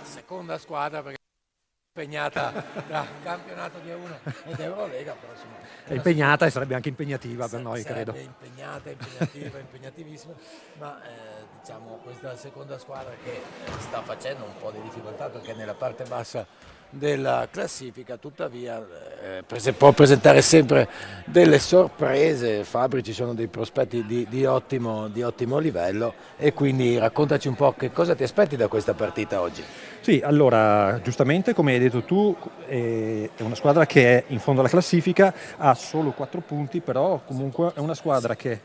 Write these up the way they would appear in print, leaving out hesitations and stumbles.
seconda squadra perché è impegnata tra campionato di A1 ed Eurolega, però insomma È impegnata e sarebbe anche impegnativa per noi, credo. sarebbe impegnata, impegnativa, impegnativissima, ma diciamo questa seconda squadra che sta facendo un po' di difficoltà perché nella parte bassa della classifica, tuttavia può presentare sempre delle sorprese. Fabri, ci sono dei prospetti di ottimo livello, e quindi raccontaci un po' che cosa ti aspetti da questa partita oggi. Sì, allora, giustamente, come hai detto tu, è una squadra che è in fondo alla classifica, ha solo 4 punti, però comunque è una squadra che,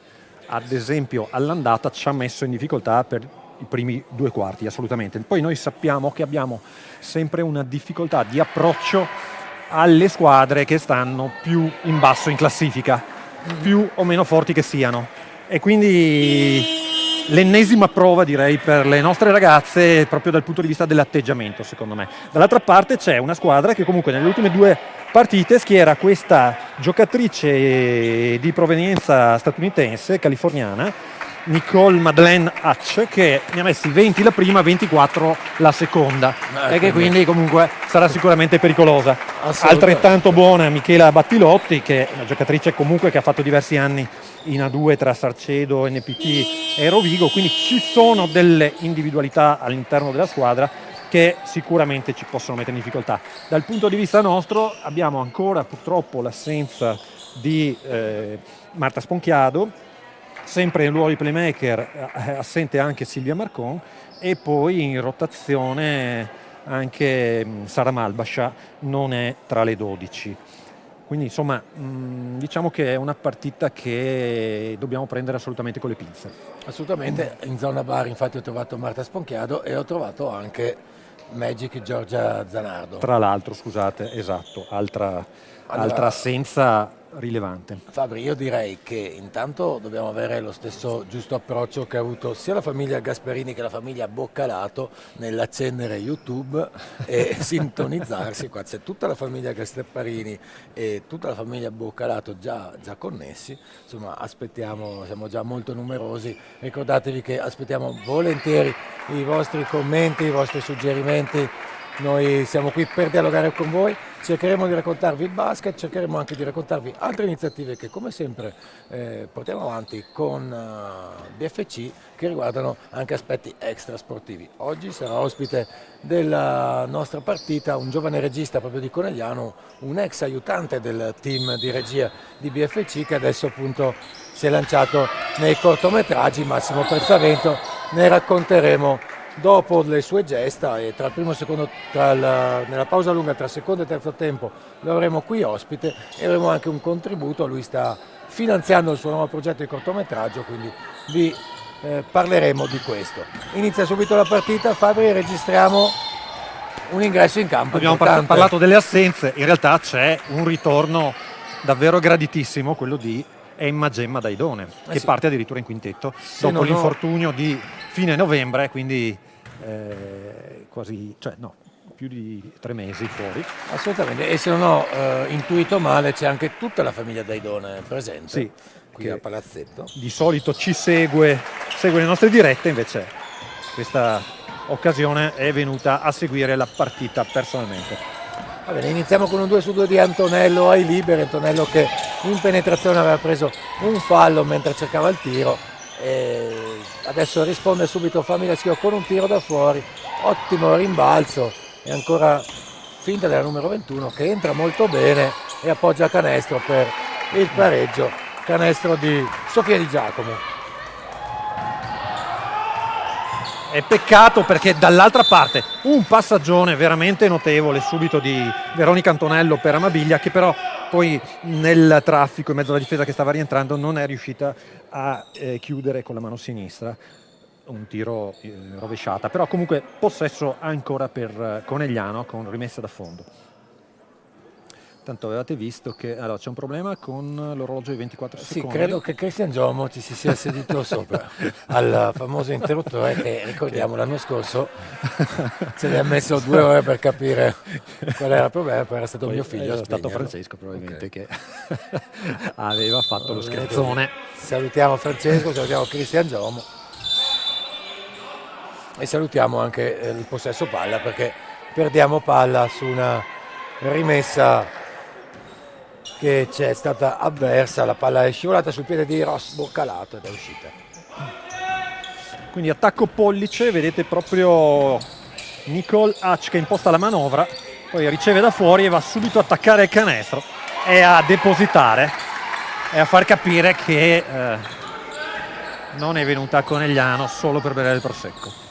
ad esempio, all'andata ci ha messo in difficoltà per i primi 2 quarti, assolutamente. Poi noi sappiamo che abbiamo sempre una difficoltà di approccio alle squadre che stanno più in basso in classifica, più o meno forti che siano. E quindi l'ennesima prova, direi, per le nostre ragazze proprio dal punto di vista dell'atteggiamento, secondo me. Dall'altra parte c'è una squadra che comunque nelle ultime 2 partite schiera questa giocatrice di provenienza statunitense, californiana, Nicole Madeleine Hatch, che ne ha messi 20 la prima, 24 la seconda, e che quindi comunque sarà sicuramente pericolosa. Altrettanto buona Michela Battilotti, che è una giocatrice comunque che ha fatto diversi anni in A2 tra Sarcedo, NPT e Rovigo, quindi ci sono delle individualità all'interno della squadra che sicuramente ci possono mettere in difficoltà. Dal punto di vista nostro abbiamo ancora purtroppo l'assenza di Marta Sponchiado, sempre in ruolo di playmaker assente anche Silvia Marcon, e poi in rotazione anche Sara Malbascia non è tra le 12. Quindi insomma diciamo che è una partita che dobbiamo prendere assolutamente con le pinze. Assolutamente. In zona bar infatti ho trovato Marta Sponchiado e ho trovato anche Magic Giorgia Zanardo. Tra l'altro, scusate, esatto, altra assenza rilevante. Fabri, io direi che intanto dobbiamo avere lo stesso giusto approccio che ha avuto sia la famiglia Gasperini che la famiglia Boccalato nell'accendere YouTube e sintonizzarsi. Qua c'è tutta la famiglia Gasperini e tutta la famiglia Boccalato già connessi. Insomma, aspettiamo, siamo già molto numerosi. Ricordatevi che aspettiamo volentieri i vostri commenti, i vostri suggerimenti. Noi siamo qui per dialogare con voi, cercheremo di raccontarvi il basket, cercheremo anche di raccontarvi altre iniziative che come sempre portiamo avanti con BFC, che riguardano anche aspetti extrasportivi. Oggi sarà ospite della nostra partita un giovane regista proprio di Conegliano, un ex aiutante del team di regia di BFC, che adesso appunto si è lanciato nei cortometraggi. Massimo Prezzavento, ne racconteremo dopo le sue gesta, e tra il primo e il secondo, nella pausa lunga tra secondo e terzo tempo lo avremo qui ospite e avremo anche un contributo. Lui sta finanziando il suo nuovo progetto di cortometraggio, quindi vi parleremo di questo. Inizia subito la partita, Fabri, registriamo un ingresso in campo. Abbiamo parlato delle assenze, in realtà c'è un ritorno davvero graditissimo, quello di Emma Gemma Daidone, che parte addirittura in quintetto dopo l'infortunio di fine novembre, quindi più di 3 mesi fuori. Assolutamente, e se non ho intuito male c'è anche tutta la famiglia Daidone presente, sì, qui a Palazzetto. Di solito ci segue le nostre dirette, invece questa occasione è venuta a seguire la partita personalmente. Va bene, iniziamo con un 2 su 2 di Antonello ai liberi. Antonello che in penetrazione aveva preso un fallo mentre cercava il tiro, e adesso risponde subito Famiglia Schio con un tiro da fuori, ottimo rimbalzo, e ancora finta della numero 21 che entra molto bene e appoggia canestro per il pareggio, canestro di Sofia Di Giacomo. È peccato perché dall'altra parte un passaggione veramente notevole subito di Veronica Antonello per Amabiglia, che però poi nel traffico in mezzo alla difesa che stava rientrando non è riuscita a chiudere con la mano sinistra, un tiro rovesciata, però comunque possesso ancora per Conegliano con rimessa da fondo. Tanto avevate visto che allora, c'è un problema con l'orologio di 24 secondi. Sì, credo che Cristian Giomo ci si sia seduto sopra al famoso interruttore che, ricordiamo, l'anno scorso ce ne ha messo 2 ore per capire qual era il problema, poi era stato mio figlio. Era stato Francesco probabilmente che aveva fatto lo scherzone. Salutiamo Francesco, salutiamo Cristian Giomo. E salutiamo anche il possesso palla, perché perdiamo palla su una rimessa che ci è stata avversa, la palla è scivolata sul piede di Ross Boccalato ed è uscita. Quindi attacco pollice, vedete proprio Nicole Hatch che imposta la manovra, poi riceve da fuori e va subito a attaccare il canestro e a depositare e a far capire che non è venuta a Conegliano solo per bere il prosecco.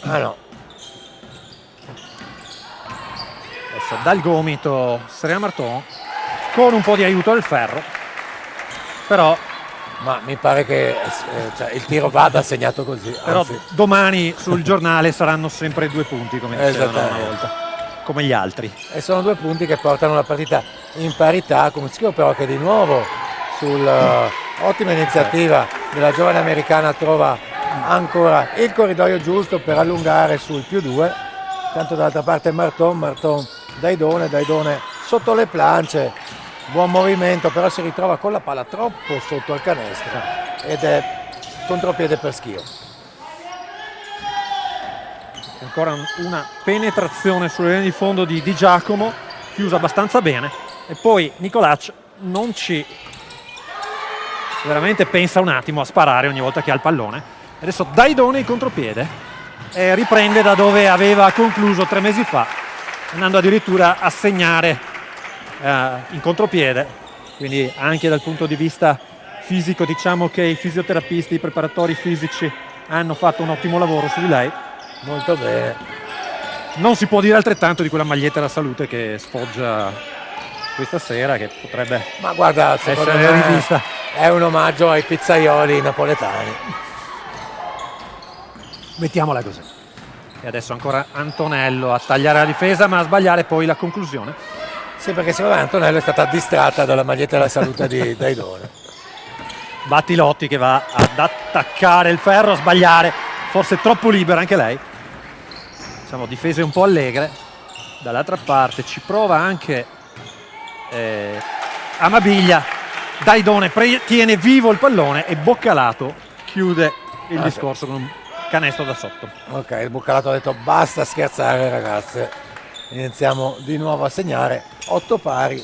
Ah no. Adesso dal gomito Serena Marton con un po' di aiuto del ferro, però mi pare che il tiro vada segnato così. Però anzi, domani sul giornale saranno sempre 2 punti, come dicevano una volta, come gli altri. E sono 2 punti che portano la partita in parità, con Schio però che di nuovo sull'ottima iniziativa della giovane americana trova ancora il corridoio giusto per allungare sul +2. Tanto dall'altra parte Marton, Daidone sotto le plance, buon movimento, però si ritrova con la palla troppo sotto al canestro ed è contropiede per Schio. Ancora una penetrazione sulle linee di fondo di Di Giacomo, chiusa abbastanza bene, e poi Nicolacci non ci veramente pensa un attimo a sparare ogni volta che ha il pallone. Adesso Daidone in contropiede e riprende da dove aveva concluso 3 mesi fa, andando addirittura a segnare in contropiede. Quindi anche dal punto di vista fisico diciamo che i fisioterapisti, i preparatori fisici hanno fatto un ottimo lavoro su di lei. Molto bene. Non si può dire altrettanto di quella maglietta della salute che sfoggia questa sera, che potrebbe guarda, secondo essere me rivista. è un omaggio ai pizzaioli napoletani. Mettiamola così. E adesso ancora Antonello a tagliare la difesa, ma a sbagliare poi la conclusione. Sì, perché secondo me Antonello è stata distratta dalla maglietta della salute di Daidone. Battilotti che va ad attaccare il ferro, a sbagliare, forse troppo libera anche lei. Diciamo difese un po' allegre. Dall'altra parte ci prova anche Amabiglia. Daidone tiene vivo il pallone e Boccalato chiude il discorso con un canestro da sotto. Ok, il Boccalato ha detto basta scherzare ragazze, iniziamo di nuovo a segnare. 8 pari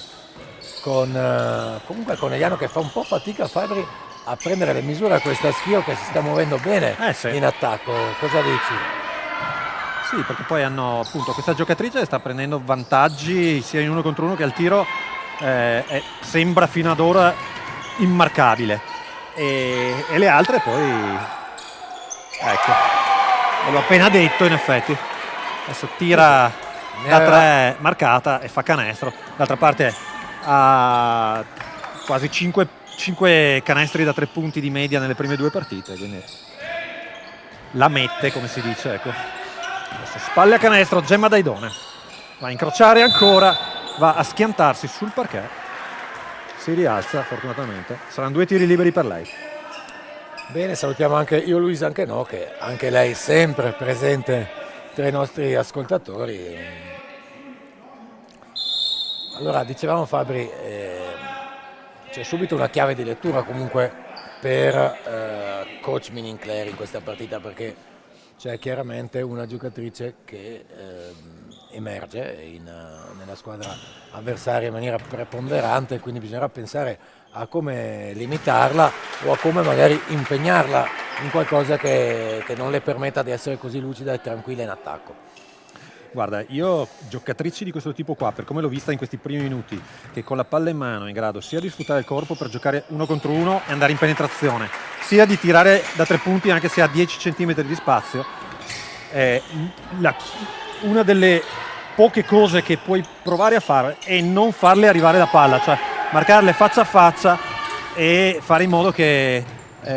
con comunque Conegliano che fa un po' fatica, Fabri, a prendere le misure a questa Schio che si sta muovendo bene in attacco. Cosa dici? Sì, perché poi hanno appunto questa giocatrice sta prendendo vantaggi sia in 1 contro 1 che al tiro, sembra fino ad ora immarcabile, e le altre poi ecco, l'ho appena detto, in effetti adesso tira da 3 marcata e fa canestro. D'altra parte ha quasi 5 canestri da 3 punti di media nelle prime 2 partite, quindi la mette, come si dice, ecco. Adesso spalle a canestro Gemma Daidone, va a incrociare ancora, va a schiantarsi sul parquet, si rialza fortunatamente, saranno 2 tiri liberi per lei. Bene, salutiamo anche io Luisa Anche che anche lei sempre presente tra i nostri ascoltatori. Allora, dicevamo Fabri, c'è subito una chiave di lettura comunque per coach Minincler in questa partita, perché c'è chiaramente una giocatrice che emerge nella squadra avversaria in maniera preponderante, quindi bisognerà pensare a come limitarla o a come magari impegnarla in qualcosa che non le permetta di essere così lucida e tranquilla in attacco. Guarda, io giocatrici di questo tipo qua, per come l'ho vista in questi primi minuti, che con la palla in mano è in grado sia di sfruttare il corpo per giocare 1 contro 1 e andare in penetrazione, sia di tirare da 3 punti anche se ha 10 cm di spazio, una delle poche cose che puoi provare a fare è non farle arrivare la palla, cioè marcarle faccia a faccia e fare in modo che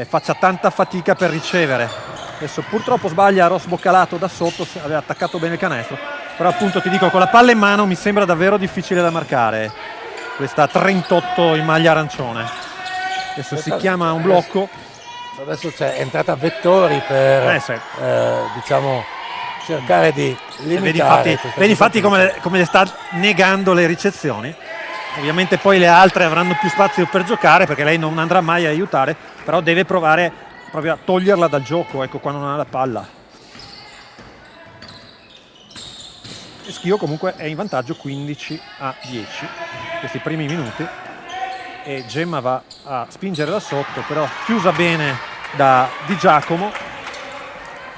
faccia tanta fatica per ricevere. Adesso purtroppo sbaglia Ross Boccalato da sotto, aveva attaccato bene il canestro, però appunto ti dico, con la palla in mano mi sembra davvero difficile da marcare questa 38 in maglia arancione. Adesso si chiama un blocco. Adesso c'è entrata Vettori per diciamo cercare di limitare. Vedi infatti come le sta negando le ricezioni. Ovviamente poi le altre avranno più spazio per giocare, perché lei non andrà mai a aiutare, però deve provare proprio a toglierla dal gioco, ecco, quando non ha la palla. Schio comunque è in vantaggio 15-10 questi primi minuti, e Gemma va a spingere da sotto, però chiusa bene da Di Giacomo.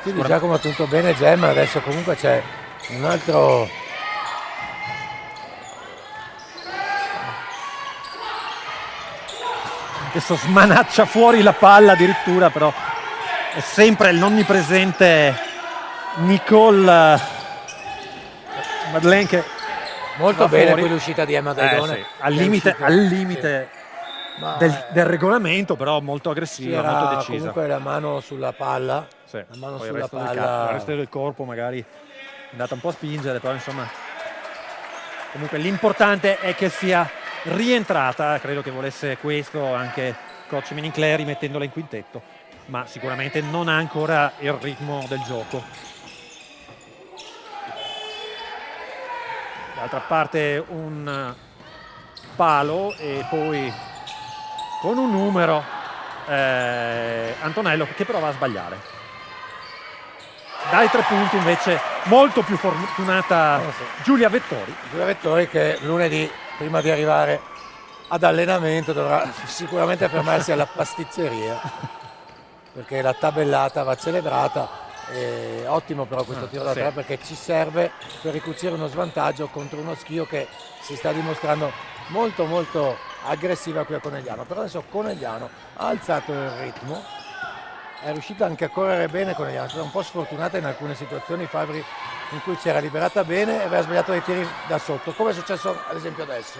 Sì, Di Giacomo ha tenuto bene Gemma, adesso comunque c'è un altro... Adesso smanaccia fuori la palla addirittura, però è sempre l'onnipresente Nicole Madeleine che molto bene qui l'uscita di Emma Daidone. Sì, al limite del regolamento, però molto aggressiva, molto decisa. Comunque la mano sulla palla, sì. la mano poi sulla il resto del corpo magari è andata un po' a spingere, però insomma comunque l'importante è che sia rientrata. Credo che volesse questo anche coach Minincleri mettendola in quintetto, ma sicuramente non ha ancora il ritmo del gioco. D'altra parte un palo e poi con un numero Antonello che prova a sbagliare. Dai 3 punti invece molto più fortunata Giulia Vettori. Giulia Vettori che lunedì, prima di arrivare ad allenamento, dovrà sicuramente fermarsi alla pasticceria perché la tabellata va celebrata. Ottimo però questo tiro da 3 perché ci serve per ricucire uno svantaggio contro uno Schio che si sta dimostrando molto molto aggressiva qui a Conegliano. Però adesso Conegliano ha alzato il ritmo, è riuscita anche a correre bene Conegliano, è stata un po' sfortunata in alcune situazioni Fabbri in cui si era liberata bene e aveva sbagliato dei tiri da sotto, come è successo ad esempio adesso.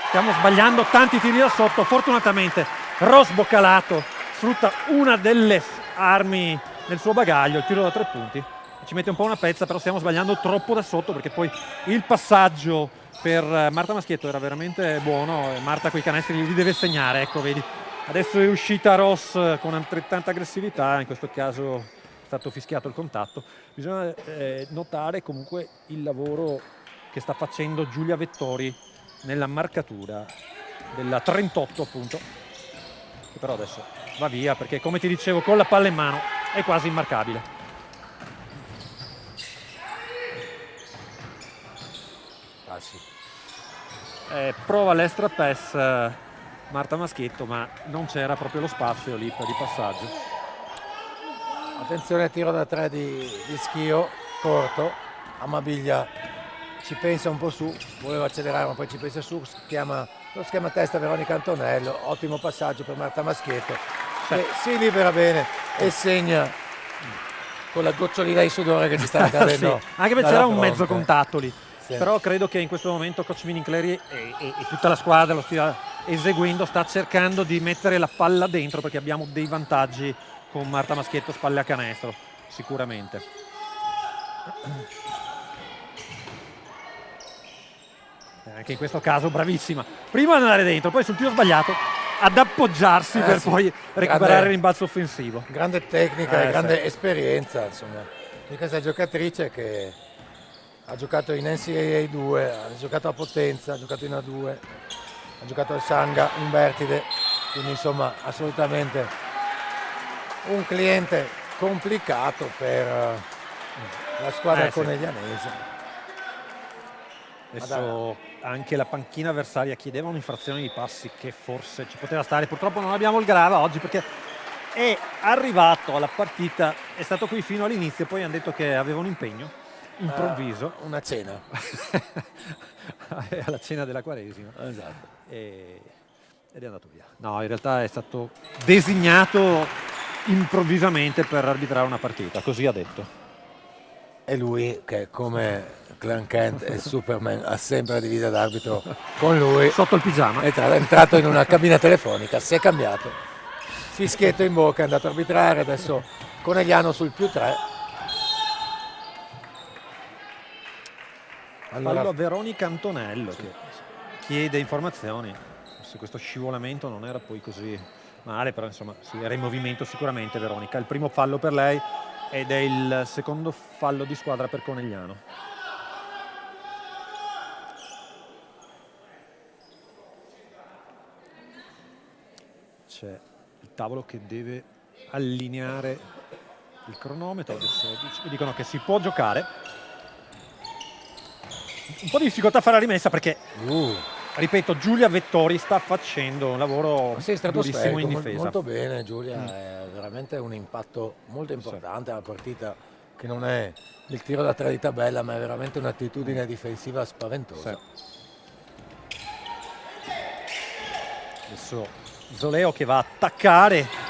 Stiamo sbagliando tanti tiri da sotto, fortunatamente Ros Boccalato sfrutta una delle armi nel suo bagaglio, il tiro da 3 punti, ci mette un po' una pezza, però stiamo sbagliando troppo da sotto perché poi il passaggio per Marta Maschietto era veramente buono e Marta coi canestri li deve segnare, ecco vedi, adesso è uscita Ross con altrettanta aggressività, in questo caso è stato fischiato il contatto. Bisogna notare comunque il lavoro che sta facendo Giulia Vettori nella marcatura della 38 appunto, che però adesso va via perché come ti dicevo con la palla in mano è quasi immarcabile. Sì. Prova l'extra pass Marta Maschietto, ma non c'era proprio lo spazio lì per il passaggio. Attenzione, tiro da 3 di Schio, corto, Amabiglia ci pensa un po' su, voleva accelerare ma poi ci pensa su, lo schema testa Veronica Antonello, ottimo passaggio per Marta Maschietto che si libera bene e segna con la gocciolina di sudore che ci sta cadendo. Sì, anche perché c'era un mezzo contatto lì. Sì. Però credo che in questo momento coach Minincleri e tutta la squadra lo stia eseguendo, sta cercando di mettere la palla dentro perché abbiamo dei vantaggi con Marta Maschietto spalle a canestro, sicuramente. Anche in questo caso bravissima, prima ad andare dentro, poi sul tiro sbagliato ad appoggiarsi per poi recuperare il rimbalzo offensivo. Grande tecnica e grande esperienza, insomma, di questa giocatrice che ha giocato in NCAA 2, ha giocato a Potenza, ha giocato in A2, ha giocato al Sanga, in Bertide, quindi insomma assolutamente un cliente complicato per la squadra coneglianese. Adesso anche la panchina avversaria chiedeva un'infrazione di passi che forse ci poteva stare, purtroppo non abbiamo il Grava oggi perché è arrivato alla partita, è stato qui fino all'inizio, poi hanno detto che aveva un impegno improvviso, una cena alla cena della Quaresima, esatto, ed è andato via. No, in realtà è stato designato improvvisamente per arbitrare una partita, così ha detto. E lui che come Clark Kent e Superman ha sempre la divisa d'arbitro con lui sotto il pigiama, è entrato in una cabina telefonica, si è cambiato, fischietto in bocca, è andato a arbitrare, adesso Conegliano sul +3. Allora Veronica Antonello che chiede informazioni se questo scivolamento non era poi così male, però insomma sì, era in movimento sicuramente Veronica. Il primo fallo per lei ed è il secondo fallo di squadra per Conegliano. C'è il tavolo che deve allineare il cronometro, adesso dicono che si può giocare. un po' di difficoltà a fare la rimessa perché, ripeto, Giulia Vettori sta facendo un lavoro Sì, durissimo in difesa. molto bene Giulia, è veramente un impatto molto importante alla partita, che non è il tiro da 3 di tabella, ma è veramente un'attitudine difensiva spaventosa. Sì. Adesso Zoleo che va a attaccare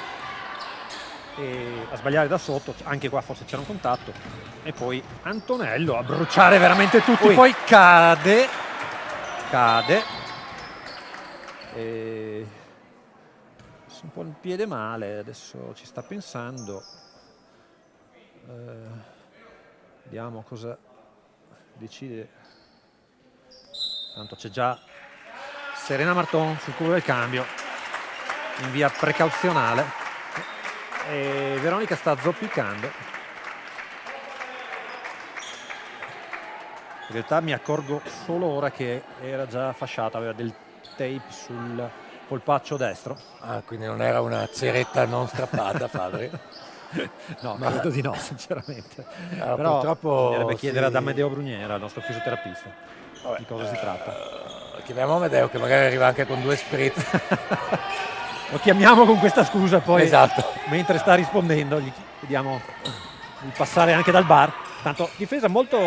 e a sbagliare da sotto, anche qua forse c'era un contatto, e poi Antonello a bruciare veramente tutti. Poi cade e un po' il piede male, adesso ci sta pensando. Vediamo cosa decide. Tanto c'è già Serena Marton sul culo del cambio in via precauzionale e Veronica sta zoppicando. In realtà mi accorgo solo ora che era già fasciata, aveva del tape sul polpaccio destro. Quindi non era una ceretta non strappata, Fabri? No, credo di no, sinceramente. Però purtroppo bisognerebbe chiedere ad Amedeo Bruniera, il nostro fisioterapista, di cosa si tratta. Chiamiamo Amedeo, che magari arriva anche con 2 spritz. Lo chiamiamo con questa scusa, poi esatto. Mentre sta rispondendo gli chiediamo di passare anche dal bar. Tanto difesa molto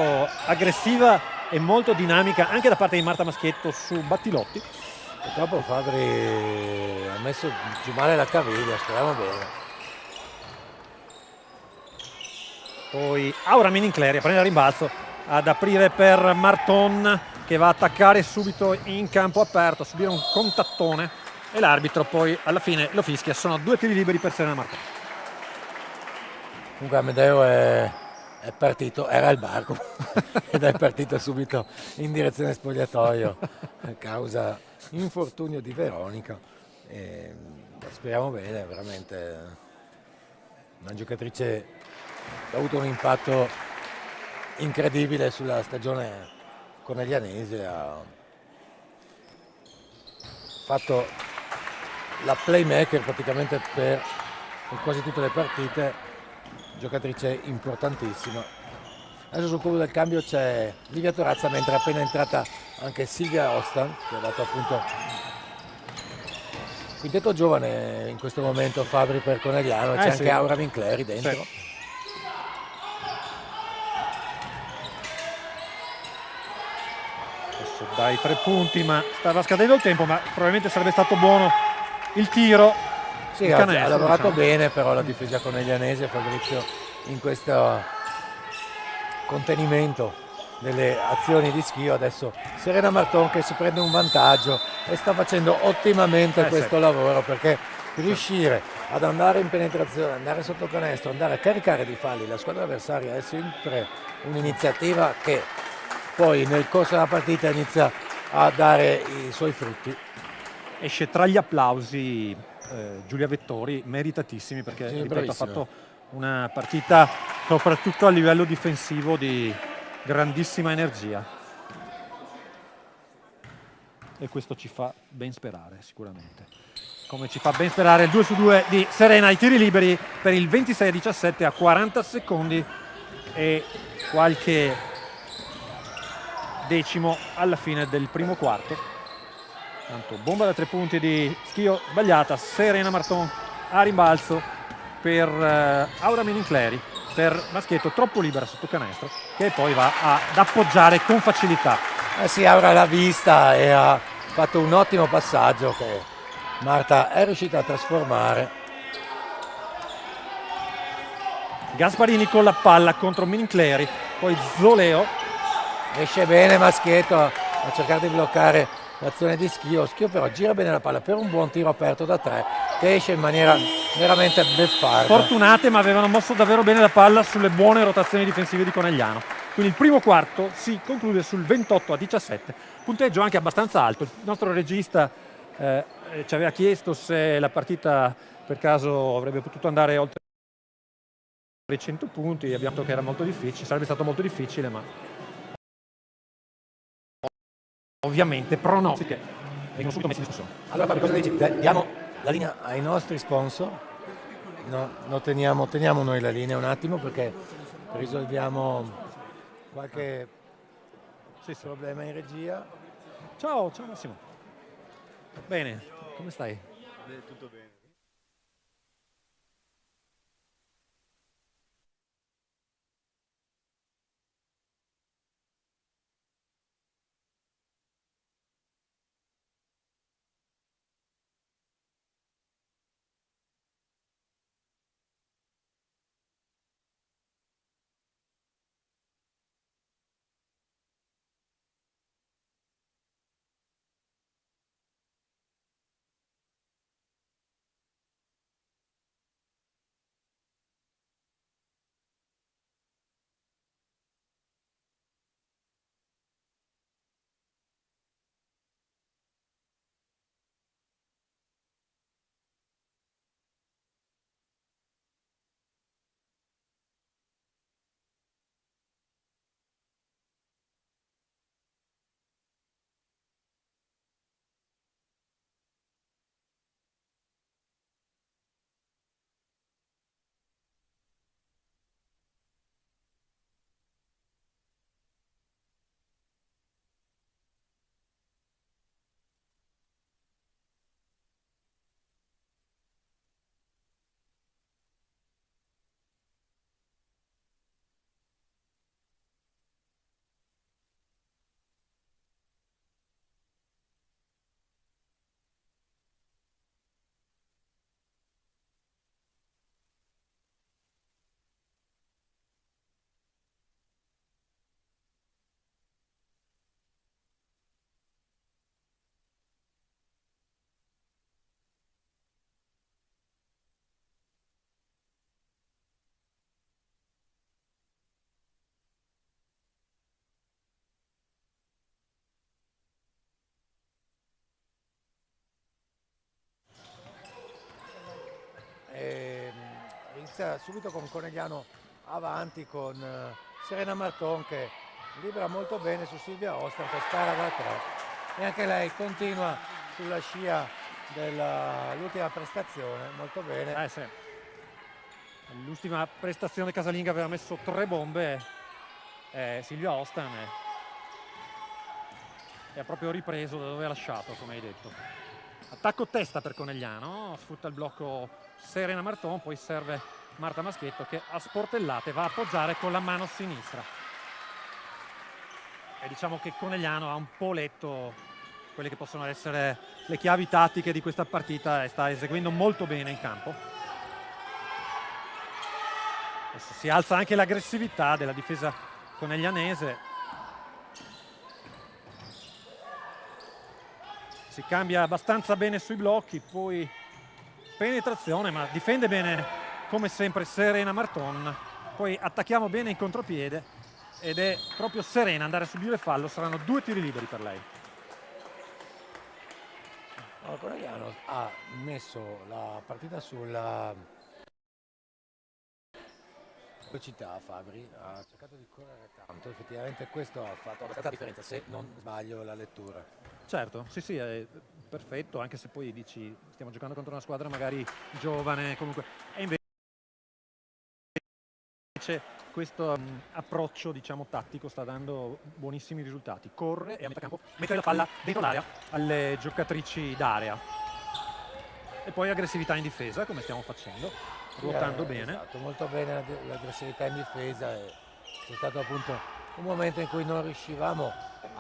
aggressiva e molto dinamica anche da parte di Marta Maschietto su Battilotti. Purtroppo Fabri ha messo giù male la caviglia, speriamo bene. Poi Aura Minincleri a prendere rimbalzo, ad aprire per Marton che va a attaccare subito in campo aperto, a subire un contattone e l'arbitro poi alla fine lo fischia. Sono 2 tiri liberi per Serena Marton. Comunque Amedeo è partito, era al bar ed è partito subito in direzione spogliatoio a causa infortunio di Veronica. Speriamo bene, veramente una giocatrice che ha avuto un impatto incredibile sulla stagione coneglianese, ha fatto la playmaker praticamente per quasi tutte le partite, giocatrice importantissima. Adesso sul cubo del cambio c'è Livia Torazza, mentre è appena entrata anche Silvia Ostan, che ha dato appunto quintetto giovane in questo momento, Fabri per Conegliano, c'è anche Aura Vincleri dentro. Sì. Adesso dai 3 punti, ma stava scadendo il tempo, ma probabilmente sarebbe stato buono il tiro. Sì, ha lavorato bene però la difesa coneglianese, Fabrizio, in questo contenimento delle azioni di Schio. Adesso Serena Marton che si prende un vantaggio e sta facendo ottimamente questo lavoro, perché riuscire ad andare in penetrazione, andare sotto canestro, andare a caricare di falli la squadra avversaria è sempre un'iniziativa che poi nel corso della partita inizia a dare i suoi frutti. Esce tra gli applausi Giulia Vettori, meritatissimi, perché ripeto, ha fatto una partita soprattutto a livello difensivo di grandissima energia e questo ci fa ben sperare sicuramente, come ci fa ben sperare il 2-2 di Serena ai tiri liberi per il 26-17 a 40 secondi e qualche decimo alla fine del primo quarto. Tanto bomba da 3 punti di Schio sbagliata, Serena Marton a rimbalzo per Aura Minincleri, per Maschietto troppo libera sotto canestro, che poi va ad appoggiare con facilità. Sì, Aura l'ha vista e ha fatto un ottimo passaggio che Marta è riuscita a trasformare. Gasparini con la palla contro Minincleri, poi Zoleo. Esce bene Maschietto a cercare di bloccare l'azione di Schio però gira bene la palla per un buon tiro aperto da 3 che esce in maniera veramente beffarda. Fortunate, ma avevano mosso davvero bene la palla sulle buone rotazioni difensive di Conegliano. Quindi il primo quarto si conclude sul 28-17, punteggio anche abbastanza alto. Il nostro regista ci aveva chiesto se la partita per caso avrebbe potuto andare oltre i 100 punti, abbiamo detto che era molto difficile, sarebbe stato molto difficile, ma ovviamente pronostiche vengono subito messi in discussione. Allora Fabio, cosa dici? Diamo la linea ai nostri sponsor? No, teniamo noi la linea un attimo, perché risolviamo qualche Sì, sì. Problema in regia. Ciao Massimo. Bene, come stai? Tutto bene. E, inizia subito con Conegliano avanti con Serena Marton che libera molto bene su Silvia Ostan che spara da 3 e anche lei continua sulla scia dell'ultima prestazione, molto bene. Sì. L'ultima prestazione casalinga aveva messo 3 bombe, Silvia Ostan e ha proprio ripreso da dove ha lasciato, come hai detto. Attacco testa per Conegliano, sfrutta il blocco Serena Marton, poi serve Marta Maschietto che a sportellate va a appoggiare con la mano sinistra. E diciamo che Conegliano ha un po' letto quelle che possono essere le chiavi tattiche di questa partita e sta eseguendo molto bene in campo. Adesso si alza anche l'aggressività della difesa coneglianese. Si cambia abbastanza bene sui blocchi, poi penetrazione, ma difende bene come sempre Serena Marton. Poi attacchiamo bene in contropiede ed è proprio Serena andare a subire fallo, saranno 2 tiri liberi per lei. Conegliano ha messo la partita sulla velocità. Fabri ha cercato di correre tanto, effettivamente questo ha fatto abbastanza differenza, se non sbaglio la lettura. Certo, sì, è perfetto, anche se poi dici stiamo giocando contro una squadra magari giovane, comunque. E invece questo approccio, diciamo, tattico sta dando buonissimi risultati. Corre e a metà campo mette la palla dentro l'area alle giocatrici d'area. E poi aggressività in difesa, come stiamo facendo, ruotando bene. Esatto, molto bene l'aggressività in difesa. C'è stato appunto un momento in cui non riuscivamo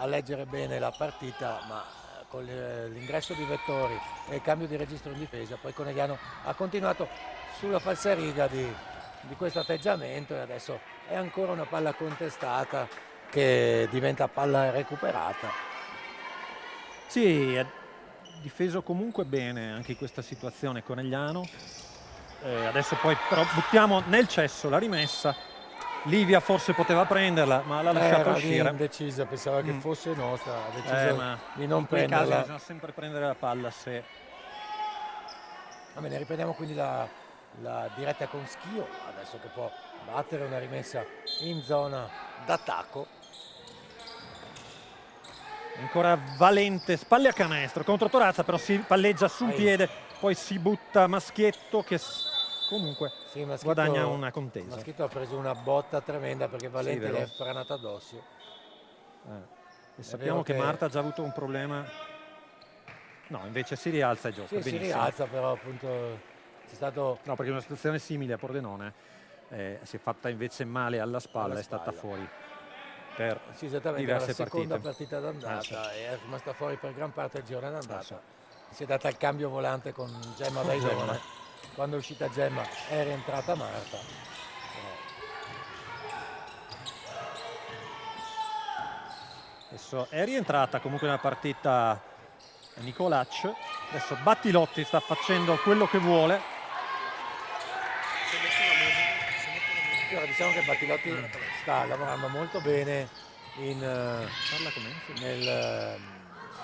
a leggere bene la partita, ma con l'ingresso di Vettori e il cambio di registro in difesa poi Conegliano ha continuato sulla falsariga di questo atteggiamento e adesso è ancora una palla contestata che diventa palla recuperata. Sì, è difeso comunque bene anche in questa situazione Conegliano. Adesso poi però buttiamo nel cesso la rimessa. Livia forse poteva prenderla, ma l'ha lasciata uscire. Indecisa, pensava che fosse nostra, ha deciso di non in prenderla. In caso bisogna sempre prendere la palla se... Va bene, riprendiamo quindi la diretta con Schio, adesso che può battere una rimessa in zona d'attacco. Ancora Valente, spalle a canestro contro Torazza, però si palleggia sul piede, poi si butta Maschietto che comunque sì, guadagna una contesa. Maschietto ha preso una botta tremenda perché Valente le è franata addosso. E sappiamo che Marta ha già avuto un problema. No, invece si rialza e gioca. Sì, benissimo. si rialza, però appunto c'è stato... No, perché una situazione simile a Pordenone si è fatta invece male alla spalla, è stata fuori per sì, esattamente, diverse la seconda partite. partita d'andata e è rimasta fuori per gran parte del girone d'andata. Sì. Si è data il cambio volante con Gemma Bailone. Quando è uscita Gemma è rientrata Marta. Adesso è rientrata comunque nella partita Nicolaccio. Adesso Battilotti sta facendo quello che vuole. Allora, diciamo che Battilotti sta lavorando molto bene nel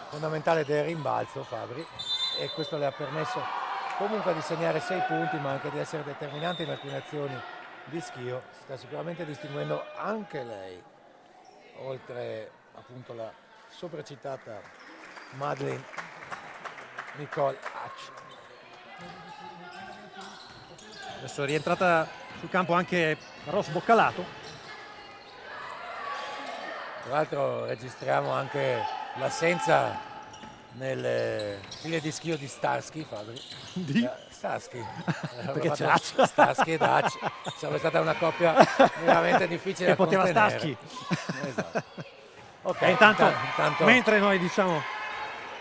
fondamentale del rimbalzo, Fabri, e questo le ha permesso comunque di segnare 6 punti, ma anche di essere determinante in alcune azioni di Schio. Si sta sicuramente distinguendo anche lei, oltre appunto la sopracitata Madeline Nicole Hatch. Adesso è rientrata sul campo anche Ros Boccalato. Tra l'altro registriamo anche l'assenza nelle file di Schio di Starsky, Fabri. Di? Starsky. Perché c'è Hatch. Starsky e Hatch. Sarebbe stata una coppia veramente difficile che da poteva contenere. Starsky. Esatto. Ok, intanto, intanto mentre noi diciamo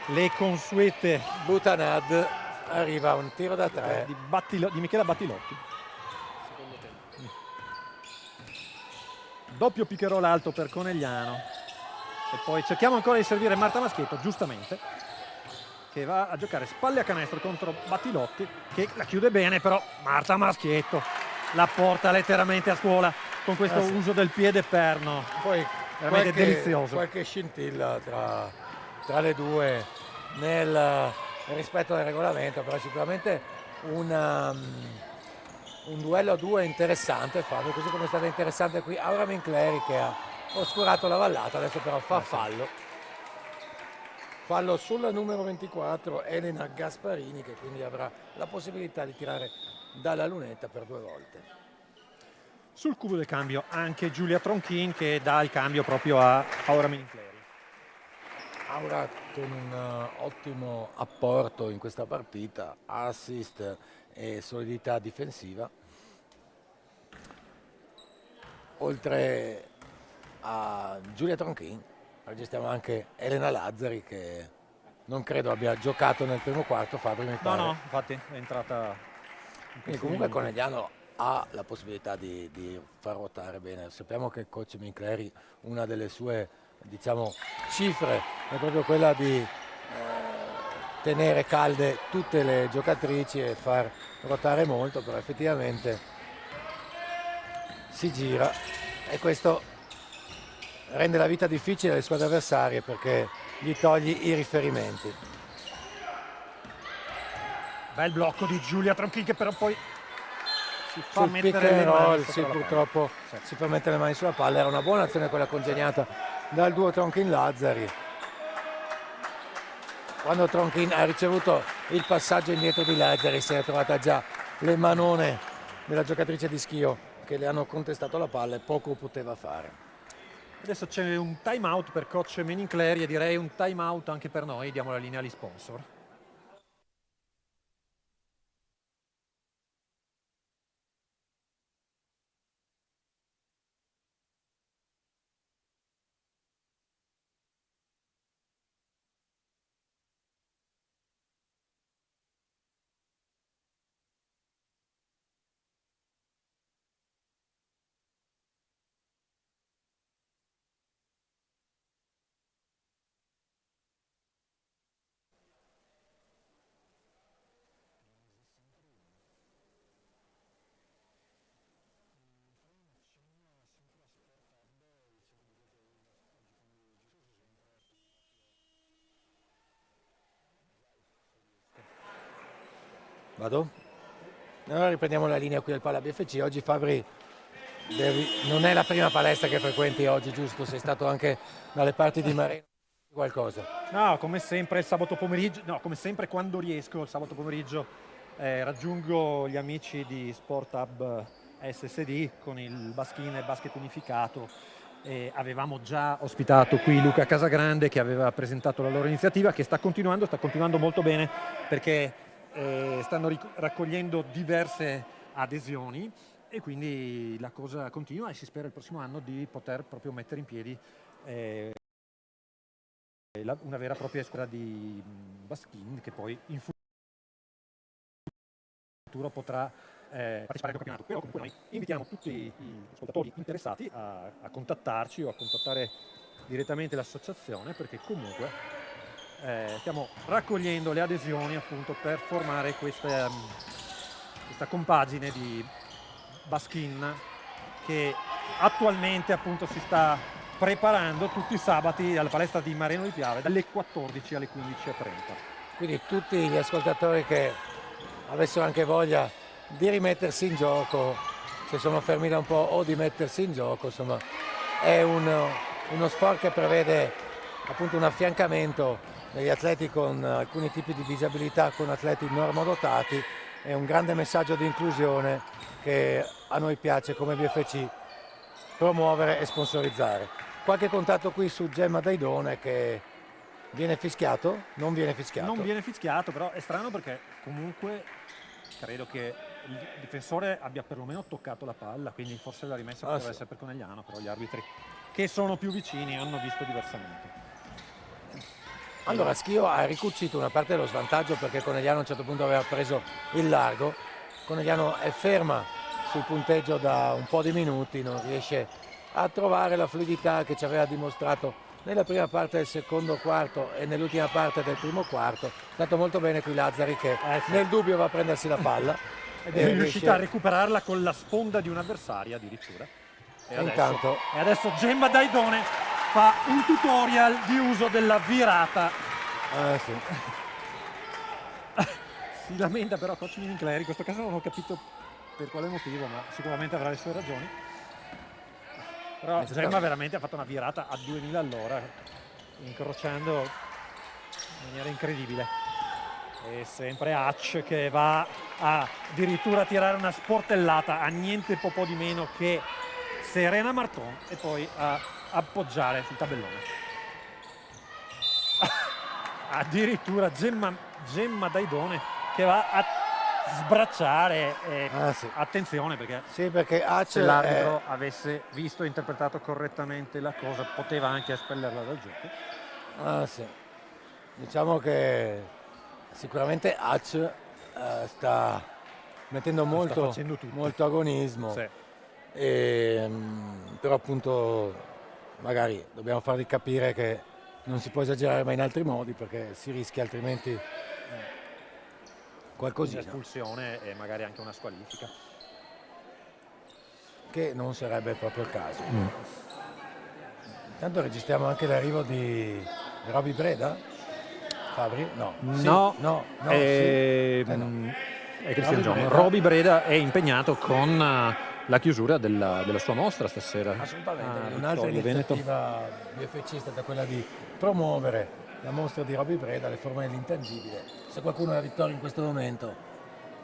le consuete Butanad arriva un tiro da 3 di Michela Battilotti. Doppio pick and roll alto per Conegliano. E poi cerchiamo ancora di servire Marta Maschietto, giustamente, che va a giocare spalle a canestro contro Battilotti, che la chiude bene, però Marta Maschietto la porta letteralmente a scuola con questo uso del piede perno. Poi veramente delizioso. Qualche scintilla tra le due nel rispetto del regolamento, però sicuramente un duello a due interessante, Fabio, così come è stata interessante qui Aura Mincleri che ha oscurato la vallata, adesso però fa fallo sulla numero 24 Elena Gasparini, che quindi avrà la possibilità di tirare dalla lunetta per 2 volte. Sul cubo del cambio anche Giulia Tronchin, che dà il cambio proprio a Aura Mincleri. Aura con un ottimo apporto in questa partita, assist e solidità difensiva. Oltre a Giulia Tronchin registriamo anche Elena Lazzari, che non credo abbia giocato nel primo quarto, Fabri, mi pare. No, infatti è entrata. Quindi comunque Conegliano ha la possibilità di far ruotare bene. Sappiamo che il coach Mincleri, una delle sue, diciamo, cifre è proprio quella di tenere calde tutte le giocatrici e far ruotare molto, però effettivamente si gira e questo rende la vita difficile alle squadre avversarie perché gli togli i riferimenti. Bel blocco di Giulia Tronchin, che però poi si fa mettere le mani sì, purtroppo si fa mettere le mani sulla palla. Era una buona azione quella congegnata dal duo Tronchin-Lazzari. Quando Tronchin ha ricevuto il passaggio indietro di Lazzari si è trovata già le manone della giocatrice di Schio che le hanno contestato la palla e poco poteva fare. Adesso c'è un time out per coach Menincleri e direi un time out anche per noi. Diamo la linea agli sponsor. Vado? Allora riprendiamo la linea qui al Pala BFC. Oggi Fabri non è la prima palestra che frequenti oggi, giusto? Sei stato anche dalle parti di Marino, qualcosa? No, come sempre il sabato pomeriggio, no, come sempre quando riesco il sabato pomeriggio raggiungo gli amici di Sport Hub SSD con il Baschine Basket Unificato avevamo già ospitato qui Luca Casagrande, che aveva presentato la loro iniziativa, che sta continuando molto bene, perché stanno raccogliendo diverse adesioni, e quindi la cosa continua, e si spera il prossimo anno di poter proprio mettere in piedi una vera e propria squadra di Baskin, che poi in futuro potrà partecipare al campionato. Però comunque noi invitiamo tutti gli ascoltatori interessati a contattarci o a contattare direttamente l'associazione, perché comunque stiamo raccogliendo le adesioni appunto per formare questa compagine di Baskin, che attualmente appunto si sta preparando tutti i sabati alla palestra di Marino di Piave dalle 14 alle 15:30. Quindi tutti gli ascoltatori che avessero anche voglia di rimettersi in gioco, se sono fermi da un po', o di mettersi in gioco, insomma è uno sport che prevede appunto un affiancamento degli atleti con alcuni tipi di disabilità con atleti normodotati. È un grande messaggio di inclusione che a noi piace come BFC promuovere e sponsorizzare. Qualche contatto qui su Gemma Daidone, che viene fischiato? Non viene fischiato? Non viene fischiato, però è strano, perché comunque credo che il difensore abbia perlomeno toccato la palla, quindi forse la rimessa poteva essere per Conegliano, però gli arbitri, che sono più vicini, hanno visto diversamente. Allora Schio ha ricucito una parte dello svantaggio, perché Conegliano a un certo punto aveva preso il largo. Conegliano è ferma sul punteggio da un po' di minuti, non riesce a trovare la fluidità che ci aveva dimostrato nella prima parte del secondo quarto e nell'ultima parte del primo quarto. Tanto molto bene qui Lazzari, che nel dubbio va a prendersi la palla ed è riuscita a recuperarla con la sponda di un'avversaria addirittura. E adesso Gemma Daidone fa un tutorial di uso della virata. Sì. Si lamenta però coach Minicleri, in questo caso non ho capito per quale motivo, ma sicuramente avrà le sue ragioni. Però Gemma veramente ha fatto una virata a 2000 all'ora, incrociando in maniera incredibile. E sempre Hatch che va a addirittura tirare una sportellata a niente po' di meno che Serena Marton, e poi a appoggiare sul tabellone. Addirittura Gemma Daidone che va a sbracciare. Attenzione, perché Hatch, se l'arbitro avesse visto e interpretato correttamente la cosa, poteva anche espellerla dal gioco. Diciamo che sicuramente Hatch sta mettendo molto agonismo, però appunto magari dobbiamo fargli capire che non si può esagerare mai in altri modi, perché si rischia altrimenti qualcosina. Un'espulsione e magari anche una squalifica, che non sarebbe proprio il caso. Intanto registriamo anche l'arrivo di Roby Breda. Fabri? No. È Cristian John. Roby Breda è impegnato con la chiusura della sua mostra stasera. Assolutamente. Un'altra iniziativa BFC è stata quella di promuovere la mostra di Roby Breda, le forme dell'intangibile. Se qualcuno ha la vittoria in questo momento,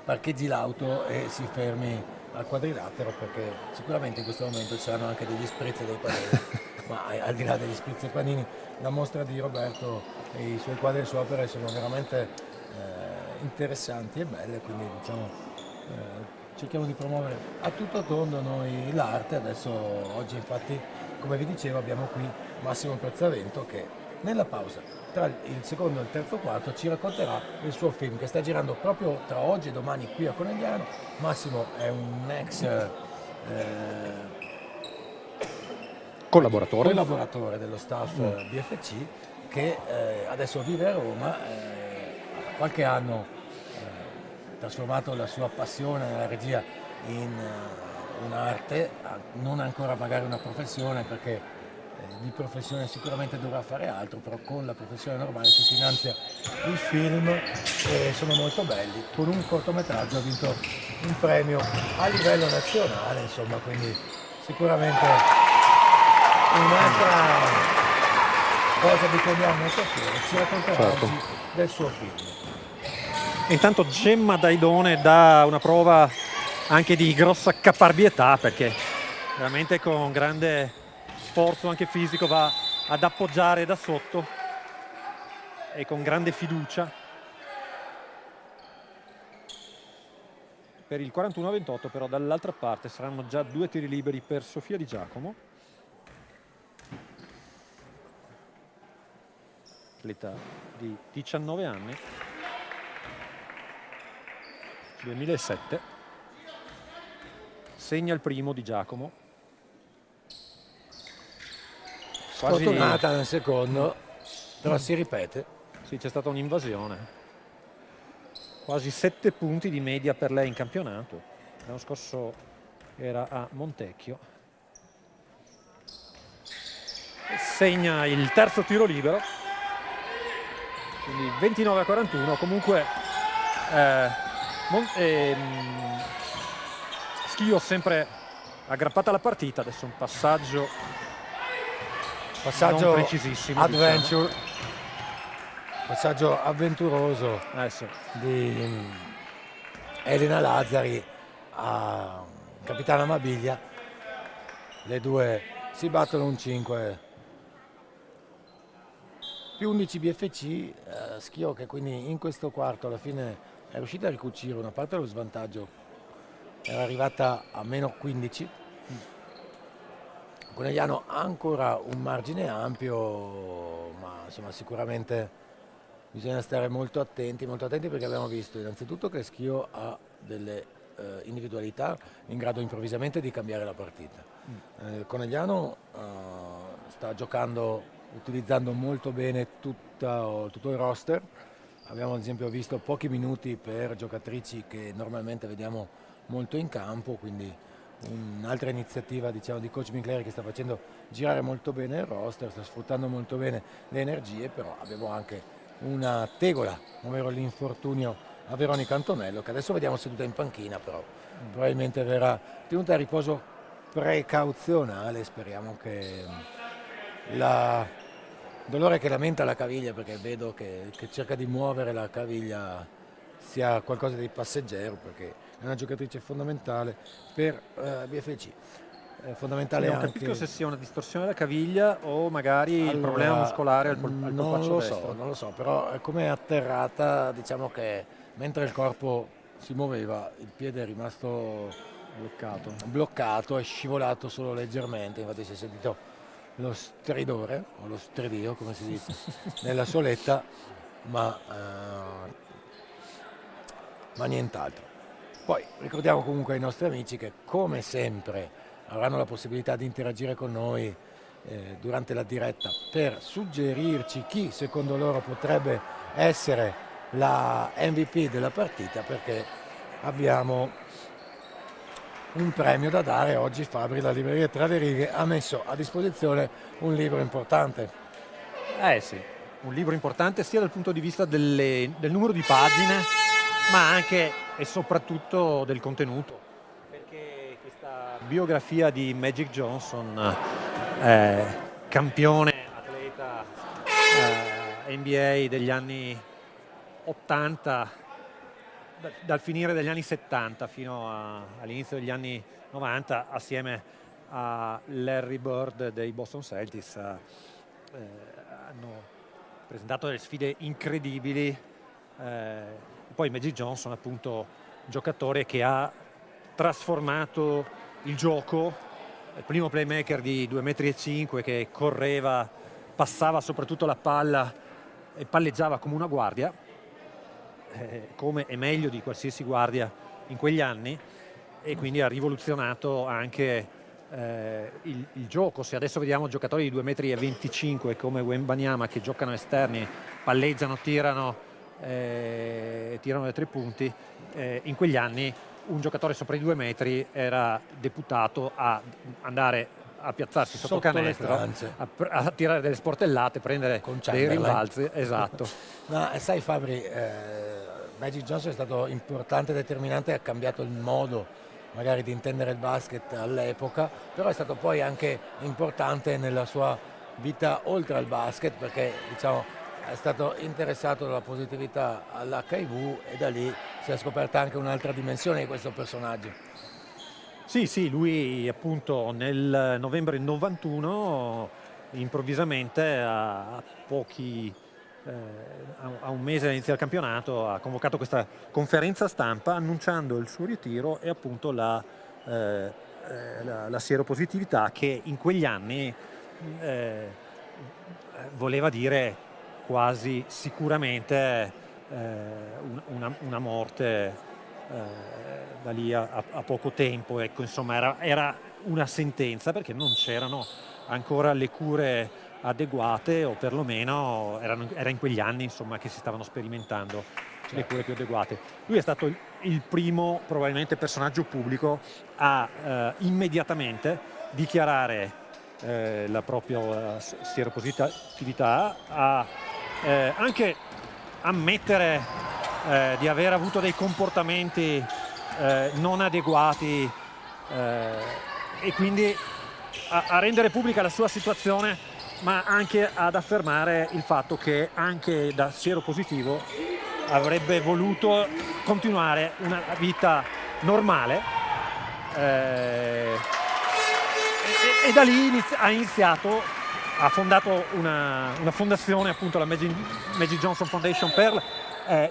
parcheggi l'auto e si fermi al quadrilatero, perché sicuramente in questo momento ci saranno anche degli spritz e dei panini. Ma al di là degli spritz e panini, la mostra di Roberto e i suoi quadri e le sue opere sono veramente interessanti e belle, quindi diciamo cerchiamo di promuovere a tutto tondo noi l'arte. Adesso oggi infatti, come vi dicevo, abbiamo qui Massimo Prezzavento, che nella pausa tra il secondo e il terzo quarto ci racconterà il suo film, che sta girando proprio tra oggi e domani qui a Conegliano. Massimo è un ex collaboratore dello staff BFC, che adesso vive a Roma. Qualche anno trasformato la sua passione nella regia in un'arte, non ancora magari una professione, perché di professione sicuramente dovrà fare altro, però con la professione normale si finanzia il film, e sono molto belli. Con un cortometraggio ha vinto un premio a livello nazionale, insomma, quindi sicuramente un'altra cosa di cui andiamo molto fieri. Ci racconterà oggi del suo film. Intanto Gemma Daidone dà una prova anche di grossa caparbietà, perché veramente con grande sforzo anche fisico va ad appoggiare da sotto e con grande fiducia. Per il 41-28 però dall'altra parte saranno già 2 tiri liberi per Sofia Di Giacomo, atleta di 19 anni, 2007. Segna il primo Di Giacomo. Sfortunata nel secondo, però si ripete. Sì, c'è stata un'invasione. Quasi 7 punti di media per lei in campionato. L'anno scorso era a Montecchio. Segna il terzo tiro libero. Quindi 29-41. Comunque Schio sempre aggrappata alla partita. Adesso un passaggio non precisissimo. Adventure. Diciamo. Passaggio avventuroso Sì. di Elena Lazzari a Capitana Mabiglia. Le due si battono un 5 più 11 BFC. Schio che quindi in questo quarto alla fine è riuscita a ricucire una parte dello svantaggio, era arrivata a meno 15. Conegliano ha ancora un margine ampio, ma insomma sicuramente bisogna stare molto attenti perché abbiamo visto innanzitutto che Schio ha delle individualità in grado improvvisamente di cambiare la partita. Conegliano sta giocando utilizzando molto bene tutto il roster. Abbiamo ad esempio visto pochi minuti per giocatrici che normalmente vediamo molto in campo, quindi un'altra iniziativa diciamo di coach Winkler che sta facendo girare molto bene il roster, sta sfruttando molto bene le energie, però abbiamo anche una tegola, ovvero l'infortunio a Veronica Antonello, che adesso vediamo seduta in panchina, però probabilmente verrà tenuta a riposo precauzionale. Speriamo che il dolore che lamenta la caviglia, perché vedo che cerca di muovere la caviglia, sia qualcosa di passeggero, perché è una giocatrice fondamentale per BFC. Fondamentale non anche. capisco se sia una distorsione della caviglia o magari il problema muscolare al polpaccio destro. Non lo so, però come è atterrata, diciamo che mentre il corpo si muoveva, il piede è rimasto bloccato, è scivolato solo leggermente, infatti si è sentito lo stridore, o lo stridio come si dice, nella soletta, ma nient'altro. Poi ricordiamo comunque ai nostri amici che come sempre avranno la possibilità di interagire con noi durante la diretta per suggerirci chi secondo loro potrebbe essere la MVP della partita, perché abbiamo un premio da dare oggi. Fabri, la libreria Tra le Righe, ha messo a disposizione un libro importante. Sì, un libro importante sia dal punto di vista del numero di pagine, ma anche e soprattutto del contenuto. Biografia di Magic Johnson, campione atleta NBA degli anni 80, dal finire degli anni 70 fino all'inizio degli anni 90, assieme a Larry Bird dei Boston Celtics. Hanno presentato delle sfide incredibili. Poi Magic Johnson, appunto, giocatore che ha trasformato il gioco, il primo playmaker di 2,5 m che correva, passava soprattutto la palla e palleggiava come una guardia, come e meglio di qualsiasi guardia in quegli anni, e quindi ha rivoluzionato anche il gioco. Se adesso vediamo giocatori di 2,25 m come Wembanyama che giocano esterni, palleggiano, tirano da 3 punti, in quegli anni un giocatore sopra i 2 metri era deputato a andare a piazzarsi sotto canestro, a tirare delle sportellate, prendere dei rimbalzi. Esatto. Ma sai Fabri, Magic Johnson è stato importante, determinante, ha cambiato il modo magari di intendere il basket all'epoca, però è stato poi anche importante nella sua vita oltre al basket, perché diciamo è stato interessato dalla positività all'HIV e da lì si è scoperta anche un'altra dimensione di questo personaggio. Sì, lui appunto nel novembre 91 improvvisamente a pochi a un mese dall'inizio del campionato ha convocato questa conferenza stampa annunciando il suo ritiro e appunto la sieropositività, che in quegli anni voleva dire quasi sicuramente una morte da lì a poco tempo. Ecco, insomma, era una sentenza, perché non c'erano ancora le cure adeguate, o perlomeno era in quegli anni, insomma, che si stavano sperimentando le cure più adeguate. Lui è stato il primo, probabilmente, personaggio pubblico a immediatamente dichiarare la propria sieropositività, a anche ammettere di aver avuto dei comportamenti non adeguati, e quindi a rendere pubblica la sua situazione, ma anche ad affermare il fatto che anche da sieropositivo avrebbe voluto continuare una vita normale, e da lì ha fondato una fondazione, appunto la Magic Johnson Foundation, per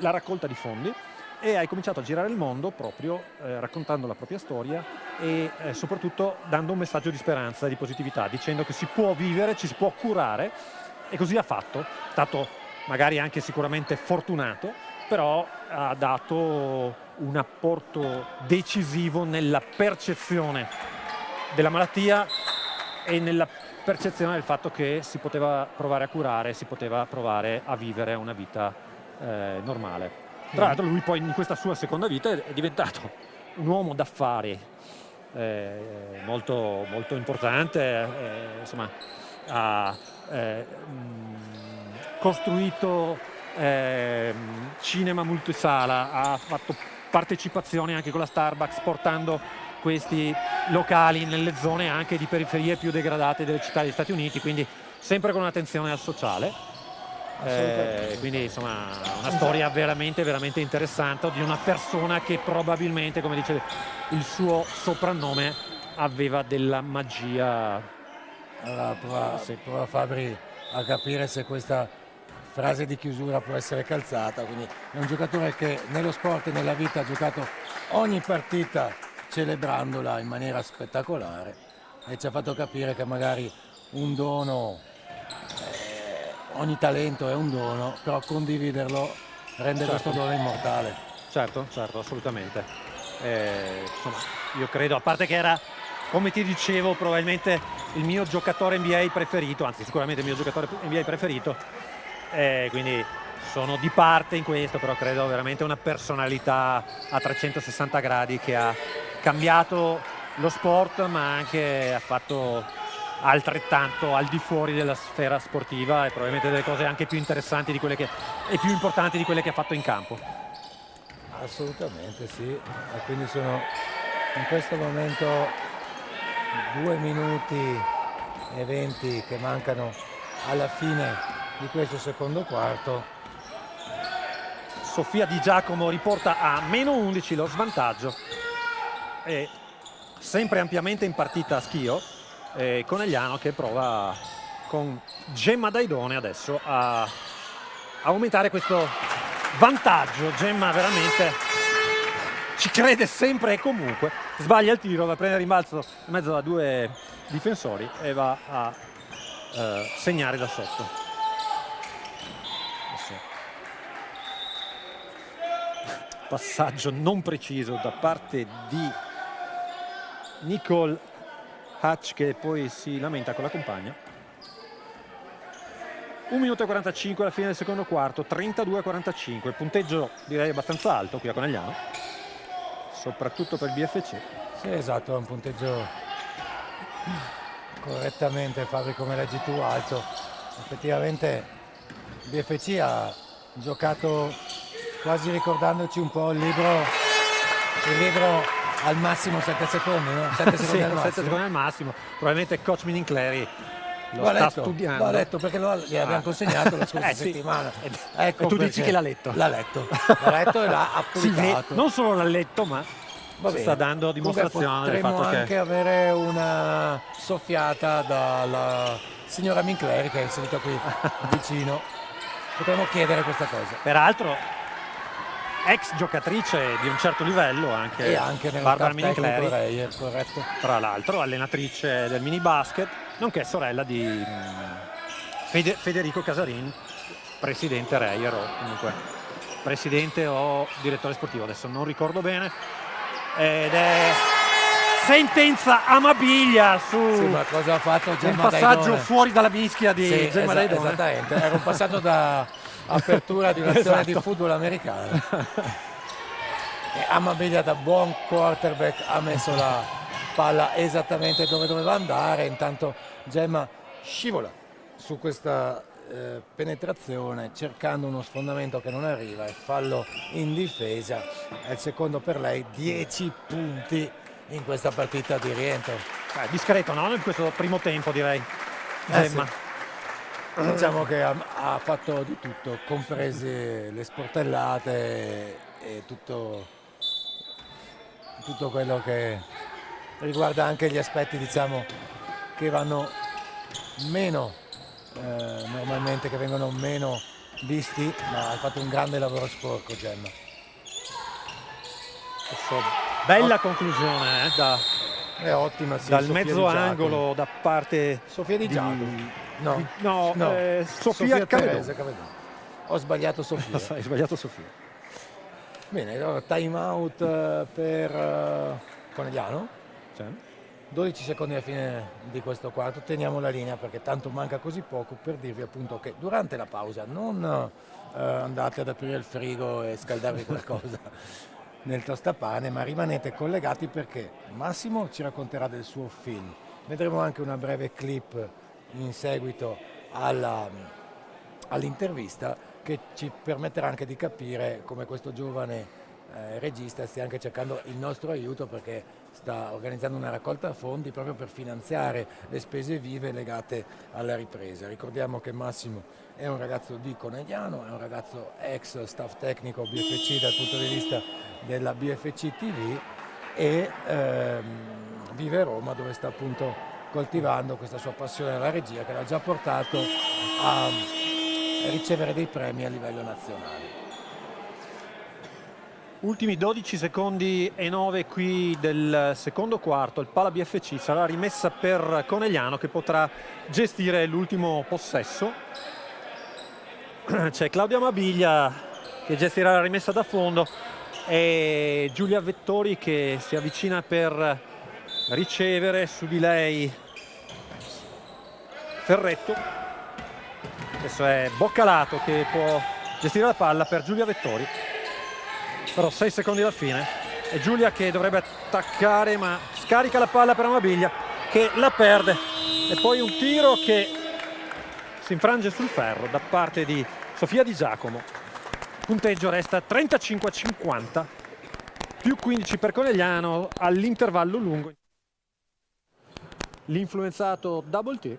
la raccolta di fondi, e ha cominciato a girare il mondo proprio raccontando la propria storia e soprattutto dando un messaggio di speranza e di positività, dicendo che si può vivere, ci si può curare, e così ha fatto. È stato magari anche sicuramente fortunato, però ha dato un apporto decisivo nella percezione della malattia e nella percezione del fatto che si poteva provare a curare, si poteva provare a vivere una vita normale. Tra l'altro lui poi in questa sua seconda vita è diventato un uomo d'affari molto, molto importante, insomma, ha costruito cinema multisala, ha fatto partecipazioni anche con la Starbucks, portando questi locali nelle zone anche di periferie più degradate delle città degli Stati Uniti, quindi sempre con un'attenzione al sociale. Quindi insomma una storia veramente veramente interessante di una persona che probabilmente, come dice il suo soprannome, aveva della magia. Allora prova Fabri a capire se questa frase di chiusura può essere calzata. Quindi è un giocatore che nello sport e nella vita ha giocato ogni partita celebrandola in maniera spettacolare, e ci ha fatto capire che magari un dono, ogni talento è un dono, però condividerlo rende questo dono immortale. Certo, assolutamente. Insomma, io credo, a parte che era, come ti dicevo, probabilmente il mio giocatore NBA preferito, anzi sicuramente il mio giocatore NBA preferito, quindi sono di parte in questo, però credo veramente una personalità a 360 gradi che ha cambiato lo sport, ma anche ha fatto altrettanto al di fuori della sfera sportiva, e probabilmente delle cose anche più interessanti di quelle e più importanti di quelle che ha fatto in campo. Assolutamente sì, e quindi sono in questo momento 2 minuti e 20 che mancano alla fine di questo secondo quarto. Sofia Di Giacomo riporta a -11 lo svantaggio, e sempre ampiamente in partita a Schio. Conegliano che prova con Gemma Daidone adesso a aumentare questo vantaggio. Gemma veramente ci crede sempre e comunque. Sbaglia il tiro, va a prendere rimbalzo in mezzo a due difensori e va a segnare da sotto. Passaggio non preciso da parte di Nicole Hatch, che poi si lamenta con la compagna. 1 minuto e 45 alla fine del secondo quarto, 32-45, punteggio direi abbastanza alto qui a Conegliano, soprattutto per il BFC. Sì, esatto, è un punteggio correttamente, Fabri, come leggi tu, alto. Effettivamente il BFC ha giocato quasi ricordandoci un po' il libro al massimo 7 secondi, no? 7 secondi, sì, al massimo. 7 secondi al massimo. Probabilmente coach Minincleri lo sta studiando. L'ho letto perché gli abbiamo consegnato la scorsa settimana. Ecco, e tu dici che l'ha letto. L'ha letto e l'ha applicato. Non solo l'ha letto, ma Va si sta bene. dando Comunque dimostrazione del potremmo fatto che... anche avere una soffiata dalla signora Mincleri che è seduta qui vicino. Potremmo chiedere questa cosa. Peraltro, ex giocatrice di un certo livello, E anche anche nello Barbara staff tecnico Minincleri, Reyer, corretto? tra l'altro allenatrice del mini basket, nonché sorella di Federico Casarin, presidente Reyer, o comunque presidente o direttore sportivo, adesso non ricordo bene. Ed è sentenza Amabiglia su Sì, ma cosa ha fatto un Gemma passaggio Daidone? fuori dalla mischia di Sì, Gemma Daidone. esattamente, era un passaggio da apertura di un'azione di Esatto. football americano. E Amabiglia da buon quarterback ha messo la palla esattamente dove doveva andare, intanto Gemma scivola su questa penetrazione cercando uno sfondamento che non arriva e fallo in difesa, è il secondo per lei, 10 punti in questa partita di rientro. Discreto, no? In questo primo tempo, direi. Gemma. Sì. Diciamo che ha fatto di tutto, comprese le sportellate e tutto quello che riguarda anche gli aspetti, diciamo, che vanno meno normalmente, che vengono meno visti, ma ha fatto un grande lavoro sporco Gemma. Bella conclusione È ottima, sì, dal Sofia mezzo Di Giacomo. angolo da parte Sofia Di Giacomo. No, no, no. Sofia Teresa Cavedon. Cavedon. Ho sbagliato Sofia. Hai sbagliato Sofia. Bene, allora time out per Conegliano. Cioè, 12 secondi alla fine di questo quarto, teniamo la linea perché tanto manca così poco, per dirvi appunto che durante la pausa non andate ad aprire il frigo e scaldarvi qualcosa nel tostapane, ma rimanete collegati perché Massimo ci racconterà del suo film. Vedremo anche una breve clip in seguito all'intervista che ci permetterà anche di capire come questo giovane regista stia anche cercando il nostro aiuto perché sta organizzando una raccolta fondi proprio per finanziare le spese vive legate alla ripresa. Ricordiamo che Massimo è un ragazzo di Conegliano, è un ragazzo ex staff tecnico BFC dal punto di vista della BFC TV e vive a Roma dove sta appunto coltivando questa sua passione alla regia che l'ha già portato a ricevere dei premi a livello nazionale. ultimi 12 secondi e 9 qui del secondo quarto, il palla BFC sarà rimessa per Conegliano che potrà gestire l'ultimo possesso. C'è Claudia Mabiglia che gestirà la rimessa da fondo e Giulia Vettori che si avvicina per ricevere, su di lei Ferretto. Adesso è Boccalato che può gestire la palla per Giulia Vettori. Però 6 secondi alla fine è Giulia che dovrebbe attaccare ma scarica la palla per Amabiglia che la perde e poi un tiro che si infrange sul ferro da parte di Sofia Di Giacomo. Il punteggio resta 35-50 più 15 per Conegliano all'intervallo lungo. L'influenzato double T.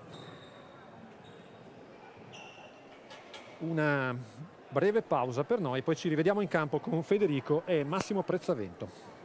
Una breve pausa per noi, poi ci rivediamo in campo con Federico e Massimo Prezzavento.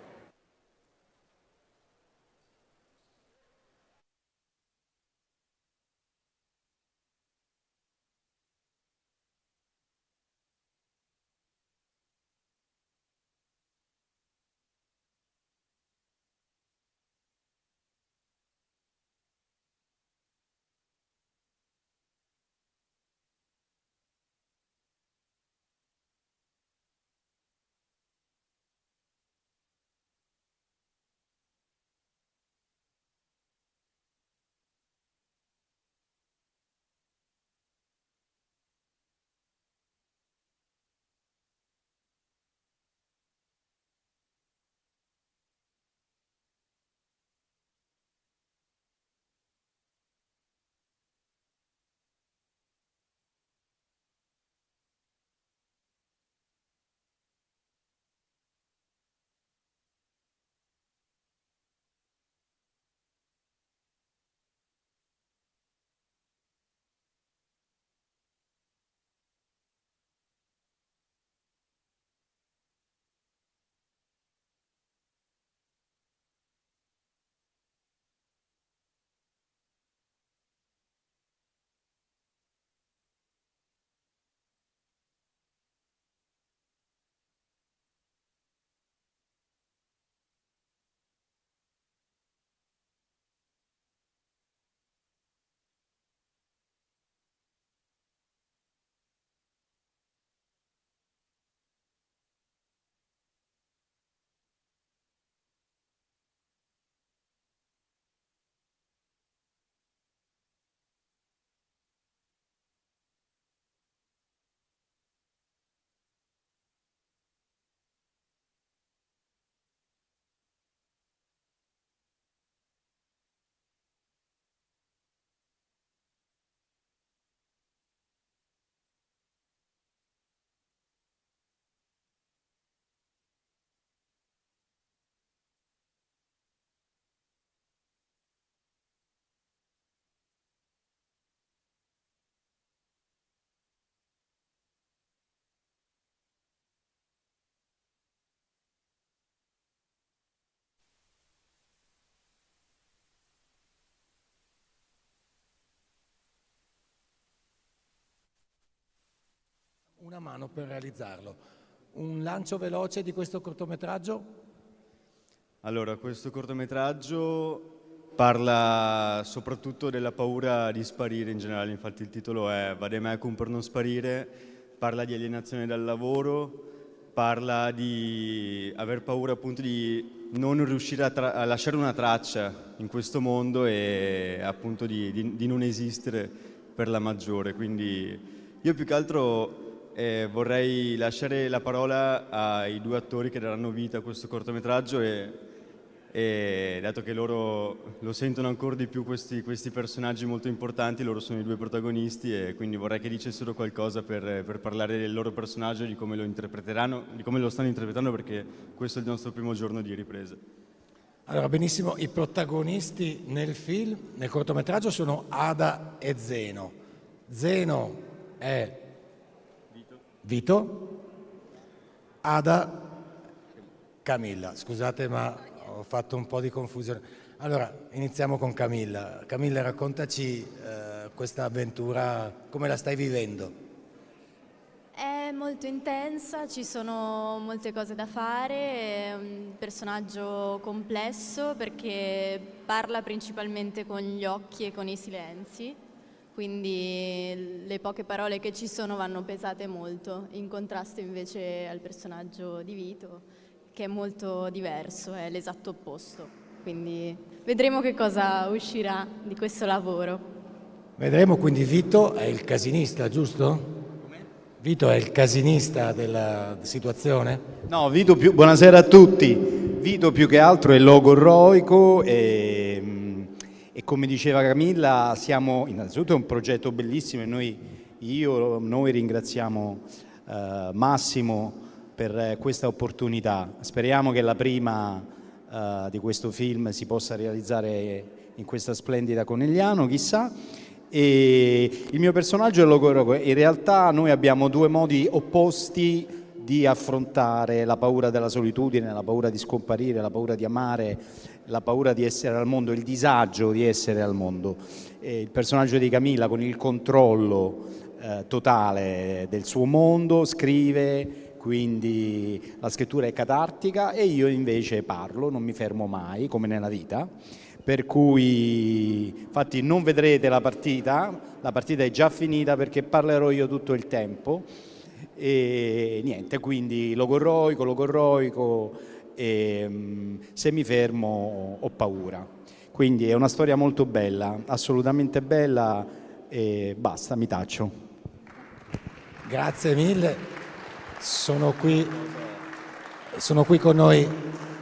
una mano per realizzarlo. Un lancio veloce di questo cortometraggio? Allora, questo cortometraggio parla soprattutto della paura di sparire in generale, infatti il titolo è Vademecum per non sparire, parla di alienazione dal lavoro, parla di aver paura appunto di non riuscire a lasciare una traccia in questo mondo e appunto di non esistere per la maggiore. Quindi io più che altro vorrei lasciare la parola ai due attori che daranno vita a questo cortometraggio e dato che loro lo sentono ancora di più questi personaggi molto importanti, loro sono i due protagonisti e quindi vorrei che dicessero qualcosa per parlare del loro personaggio e di come lo interpreteranno, di come lo stanno interpretando, perché questo è il nostro primo giorno di riprese. Allora, benissimo, i protagonisti nel film, nel cortometraggio sono Ada e Zeno. Zeno è Vito, Ada Camilla. Scusate, ma ho fatto un po' di confusione. Allora, iniziamo con Camilla. Camilla, raccontaci questa avventura, come la stai vivendo? È molto intensa, ci sono molte cose da fare, è un personaggio complesso perché parla principalmente con gli occhi e con i silenzi, quindi le poche parole che ci sono vanno pesate molto, in contrasto invece al personaggio di Vito, che è molto diverso, è l'esatto opposto. Quindi vedremo che cosa uscirà di questo lavoro. Vedremo, quindi Vito è il casinista, giusto? Vito è il casinista della situazione? No, buonasera a tutti. Vito più che altro è logorroico e come diceva Camilla, innanzitutto è un progetto bellissimo e noi ringraziamo Massimo per questa opportunità. Speriamo che la prima di questo film si possa realizzare in questa splendida Conegliano, chissà. E il mio personaggio è logorroico. In realtà noi abbiamo due modi opposti di affrontare la paura della solitudine, la paura di scomparire, la paura di amare, la paura di essere al mondo, il disagio di essere al mondo. Il personaggio di Camilla, con il controllo totale del suo mondo, scrive, quindi la scrittura è catartica, e io invece parlo, non mi fermo mai, come nella vita. Per cui, infatti, non vedrete la partita è già finita perché parlerò io tutto il tempo. E niente, quindi logorroico, e se mi fermo ho paura. Quindi è una storia molto bella, assolutamente bella, e basta, mi taccio. Grazie mille. Sono qui con noi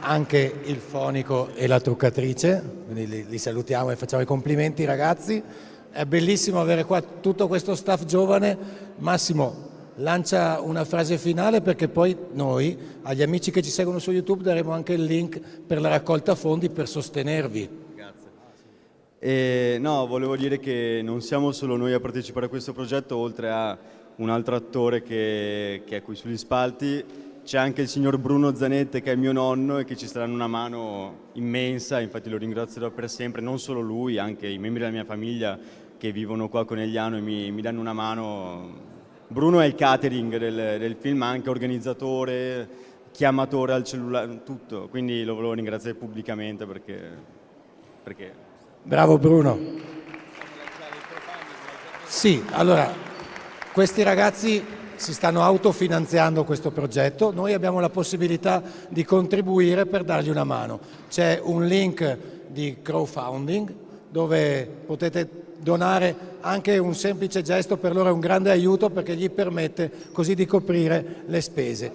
anche il fonico e la truccatrice, quindi li salutiamo e facciamo i complimenti, ragazzi. È bellissimo avere qua tutto questo staff giovane. Massimo, lancia una frase finale, perché poi noi, agli amici che ci seguono su YouTube, daremo anche il link per la raccolta fondi per sostenervi. Grazie. No, volevo dire che non siamo solo noi a partecipare a questo progetto, oltre a un altro attore che è qui sugli spalti. C'è anche il signor Bruno Zanette, che è mio nonno e che ci daranno una mano immensa, infatti lo ringrazierò per sempre, non solo lui, anche i membri della mia famiglia che vivono qua a Conegliano e mi danno una mano. Bruno è il catering del film, anche organizzatore, chiamatore al cellulare, tutto, quindi lo volevo ringraziare pubblicamente perché... Bravo Bruno. Sì, allora, questi ragazzi si stanno autofinanziando questo progetto, noi abbiamo la possibilità di contribuire per dargli una mano. C'è un link di crowdfunding dove potete donare, anche un semplice gesto per loro è un grande aiuto, perché gli permette così di coprire le spese.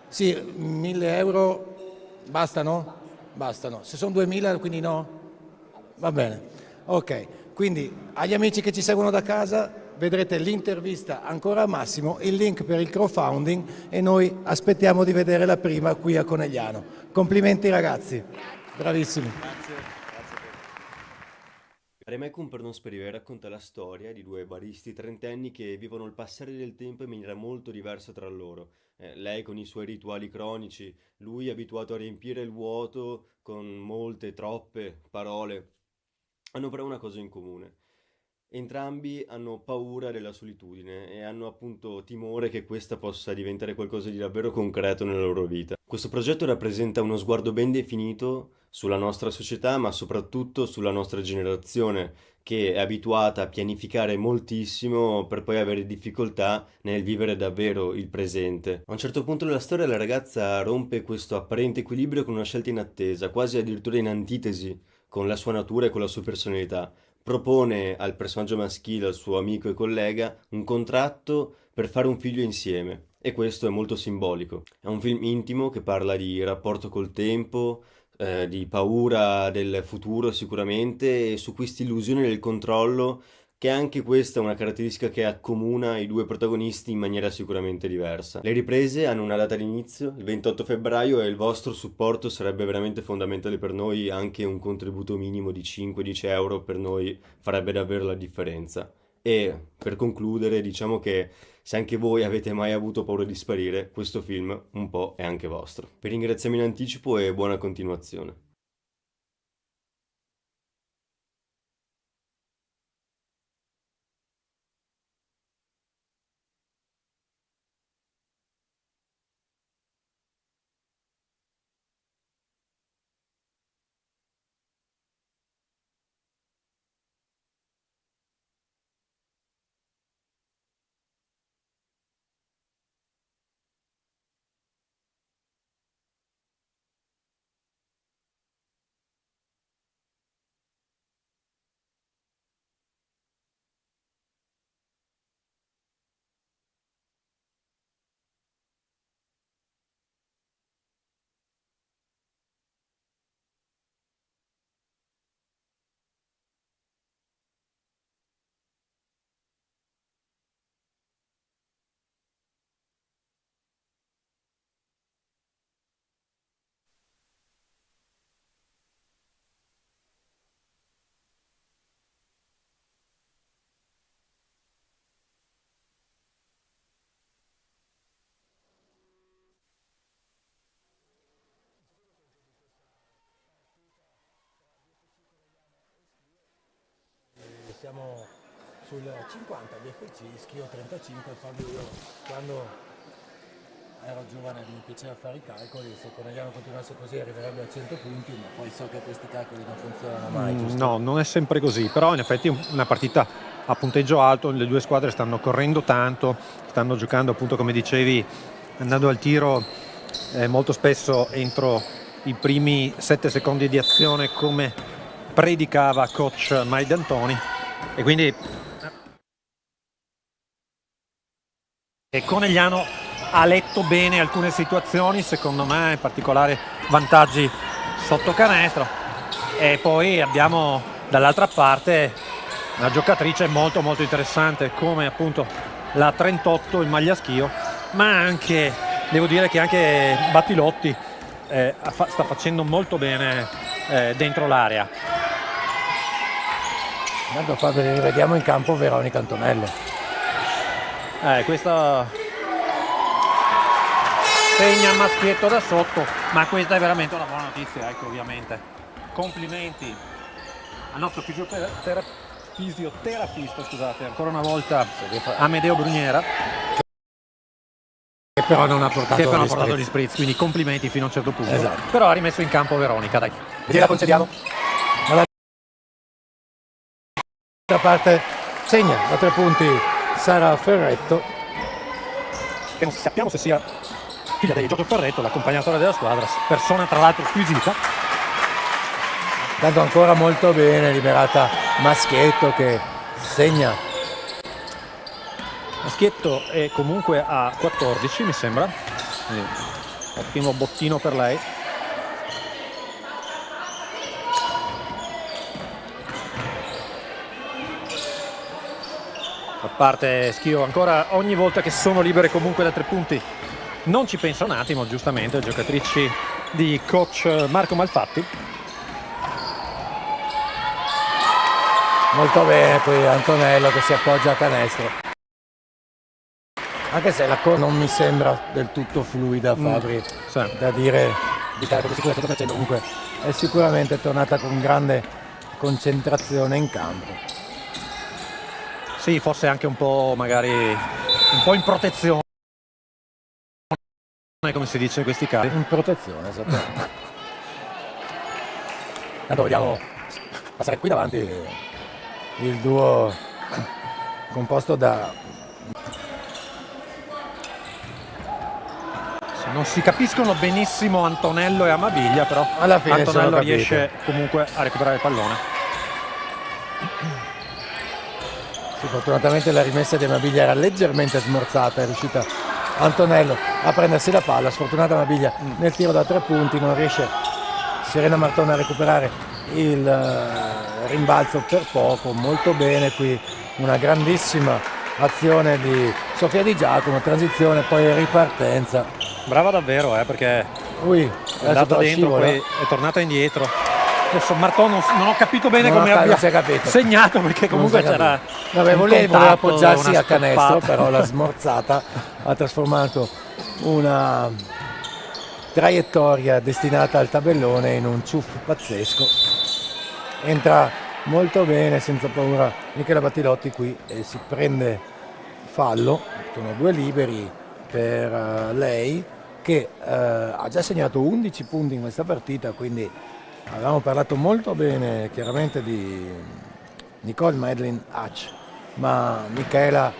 Sì, 1.000 euro bastano? Bastano. Se sono 2.000 quindi no? Va bene. Ok, quindi agli amici che ci seguono da casa, vedrete l'intervista ancora a Massimo, il link per il crowdfunding, e noi aspettiamo di vedere la prima qui a Conegliano. Complimenti ragazzi, bravissimi. Remecum per non sperire racconta la storia di due baristi trentenni che vivono il passare del tempo in maniera molto diversa tra loro. Lei con i suoi rituali cronici, lui abituato a riempire il vuoto con molte, troppe parole. Hanno però una cosa in comune. Entrambi hanno paura della solitudine e hanno appunto timore che questa possa diventare qualcosa di davvero concreto nella loro vita. Questo progetto rappresenta uno sguardo ben definito sulla nostra società, ma soprattutto sulla nostra generazione, che è abituata a pianificare moltissimo per poi avere difficoltà nel vivere davvero il presente. A un certo punto della storia la ragazza rompe questo apparente equilibrio con una scelta inattesa, quasi addirittura in antitesi con la sua natura e con la sua personalità. Propone al personaggio maschile, al suo amico e collega, un contratto per fare un figlio insieme. E questo è molto simbolico. È un film intimo che parla di rapporto col tempo, di paura del futuro sicuramente, e su questa illusione del controllo, che anche questa è una caratteristica che accomuna i due protagonisti in maniera sicuramente diversa. Le riprese hanno una data di inizio, il 28 febbraio, e il vostro supporto sarebbe veramente fondamentale per noi. Anche un contributo minimo di 5-10 euro per noi farebbe davvero la differenza. E per concludere, diciamo che se anche voi avete mai avuto paura di sparire, questo film un po' è anche vostro. Vi ringraziamo in anticipo e buona continuazione. Siamo sul 50 di FC, Schio 35, Fabio. Io quando ero giovane mi piaceva fare i calcoli, se Conegliano continuasse così arriverebbe a 100 punti, ma poi so che questi calcoli non funzionano mai, giusto? No, non è sempre così, però in effetti una partita a punteggio alto, le due squadre stanno correndo tanto, stanno giocando appunto come dicevi, andando al tiro molto spesso entro i primi 7 secondi di azione, come predicava coach Mike D'Antoni, e quindi Conegliano ha letto bene alcune situazioni, secondo me, in particolare vantaggi sotto canestro, e poi abbiamo dall'altra parte una giocatrice molto molto interessante come appunto la 38 in maglia Schio, ma anche, devo dire che anche Battilotti sta facendo molto bene dentro l'area. Intanto Fabio, rivediamo in campo Veronica Antonello. Questa segna maschietto da sotto, ma questa è veramente una buona notizia, ecco, ovviamente. Complimenti al nostro fisioterapista, scusate, ancora una volta Amedeo Bruniera, Che però non ha portato gli spritz, quindi complimenti fino a un certo punto. Esatto. Però ha rimesso in campo Veronica, dai. Gliela concediamo. Dall'altra parte segna da 3 punti Sara Ferretto, Che non sappiamo se sia figlia di Giorgio Ferretto, l'accompagnatore della squadra, persona tra l'altro squisita. tanto ancora molto bene, liberata Maschietto che segna. Maschietto è comunque a 14, mi sembra. Quindi, ottimo bottino per lei. A parte Schio, ancora ogni volta che sono libere comunque da 3 punti non ci pensa un attimo, giustamente, giocatrici di coach Marco Malfatti. Molto bene poi Antonello che si appoggia a canestro. Anche se la cosa non mi sembra del tutto fluida, Fabri, Sì. da dire di stare così come sta facendo. Comunque è sicuramente tornata con grande concentrazione in campo. Sì, forse anche un po' magari un po' in protezione, come si dice in questi casi. In protezione, esattamente. Tanto vogliamo passare qui davanti il duo composto da... Non si capiscono benissimo Antonello e Amabiglia, però Alla fine Antonello sono capiti. riesce comunque a recuperare il pallone. Sì, fortunatamente la rimessa di Amabiglia era leggermente smorzata, è riuscita Antonello a prendersi la palla, sfortunata Amabiglia nel tiro da 3 punti, non riesce Serena Martone a recuperare il rimbalzo per poco, molto bene qui, una grandissima azione di Sofia Di Giacomo, transizione, poi ripartenza. Brava davvero, perché Ui, è andata dentro, scivola. poi è tornata indietro. Adesso Martone non ho capito bene Non come ho- abbia non si è capito. segnato, perché comunque Non si è c'era capito. Vabbè, un voleva contatto, appoggiarsi una a canestro, stoppata. però la smorzata ha trasformato una traiettoria destinata al tabellone in un ciuffo pazzesco. Entra molto bene, senza paura, Michela Battilotti qui e si prende fallo. Sono 2 liberi per lei, che ha già segnato 11 punti in questa partita, quindi avevamo parlato molto bene chiaramente di Nicole Madeline Hatch, ma Michela,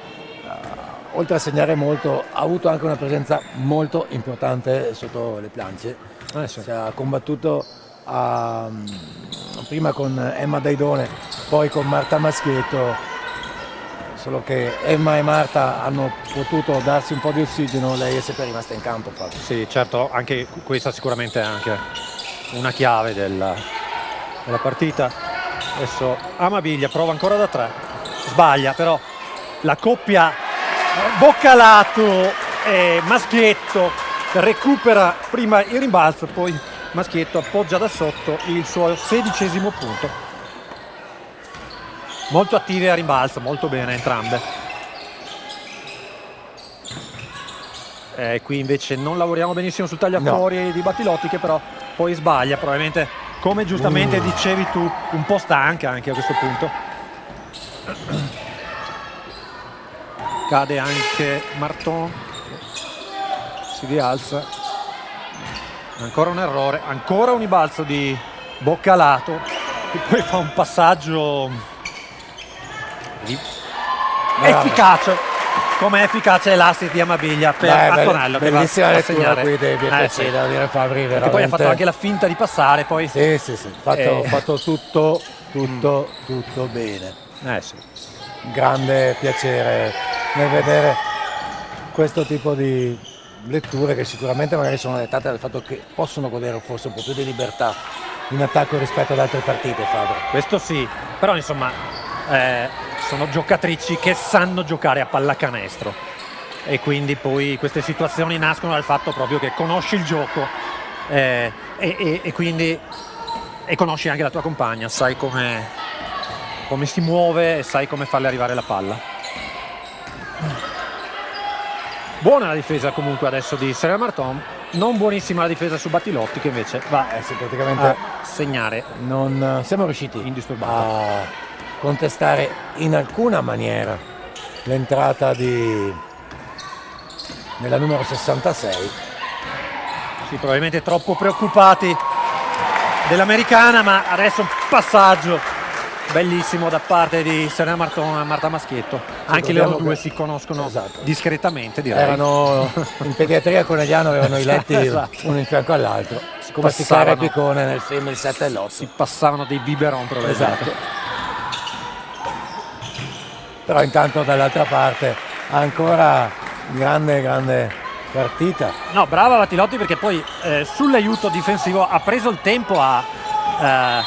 oltre a segnare molto, ha avuto anche una presenza molto importante sotto le planche. Sì. Si è combattuto prima con Emma Daidone, poi con Marta Maschietto, solo che Emma e Marta hanno potuto darsi un po' di ossigeno, lei è sempre rimasta in campo. Fabio. Sì, certo, anche questa sicuramente è anche una chiave della partita. Adesso Amabiglia prova ancora da 3, sbaglia, però la coppia Boccalato e Maschietto recupera prima il rimbalzo, poi Maschietto appoggia da sotto il suo 16° punto. Molto attive a rimbalzo, molto bene entrambe. Qui invece non lavoriamo benissimo sul tagliafuori di Battilotti, che però poi sbaglia, probabilmente, come giustamente dicevi tu, un po' stanca anche a questo punto. Cade anche Marton, si rialza, ancora un errore, ancora un rimbalzo di Boccalato, e poi fa un passaggio efficace, come efficace l'assist di Amabiglia per Antonello, che va bellissima a lettura segnare. qui dei BFC, Sì. devo dire, Fabri, Perché veramente. poi ha fatto anche la finta di passare, poi Sì, fatto tutto bene. sì. Grande piacere nel vedere questo tipo di letture, che sicuramente magari sono dettate dal fatto che possono godere forse un po' più di libertà in attacco rispetto ad altre partite, Fabio. Questo sì, però insomma sono giocatrici che sanno giocare a pallacanestro, e quindi poi queste situazioni nascono dal fatto proprio che conosci il gioco e quindi conosci anche la tua compagna, sai come si muove e sai come farle arrivare la palla. Buona la difesa comunque adesso di Serena Marton, non buonissima la difesa su Battilotti, che invece va Sì, praticamente a segnare non siamo riusciti indisturbato. a contestare in alcuna maniera l'entrata nella numero 66. Sì, probabilmente troppo preoccupati dell'americana, ma adesso un passaggio bellissimo da parte di Serena Marton a Marta Maschietto. Anche loro due si conoscono discretamente, direi. Erano in pediatria Conegliano, avevano i letti Esatto. uno in fianco all'altro, come si passavano. e Piccone nel film Il 7 e l'8. Si passavano dei biberon probabilmente. Esatto. Però intanto dall'altra parte ancora grande partita. No, brava Battilotti, perché poi sull'aiuto difensivo ha preso il tempo a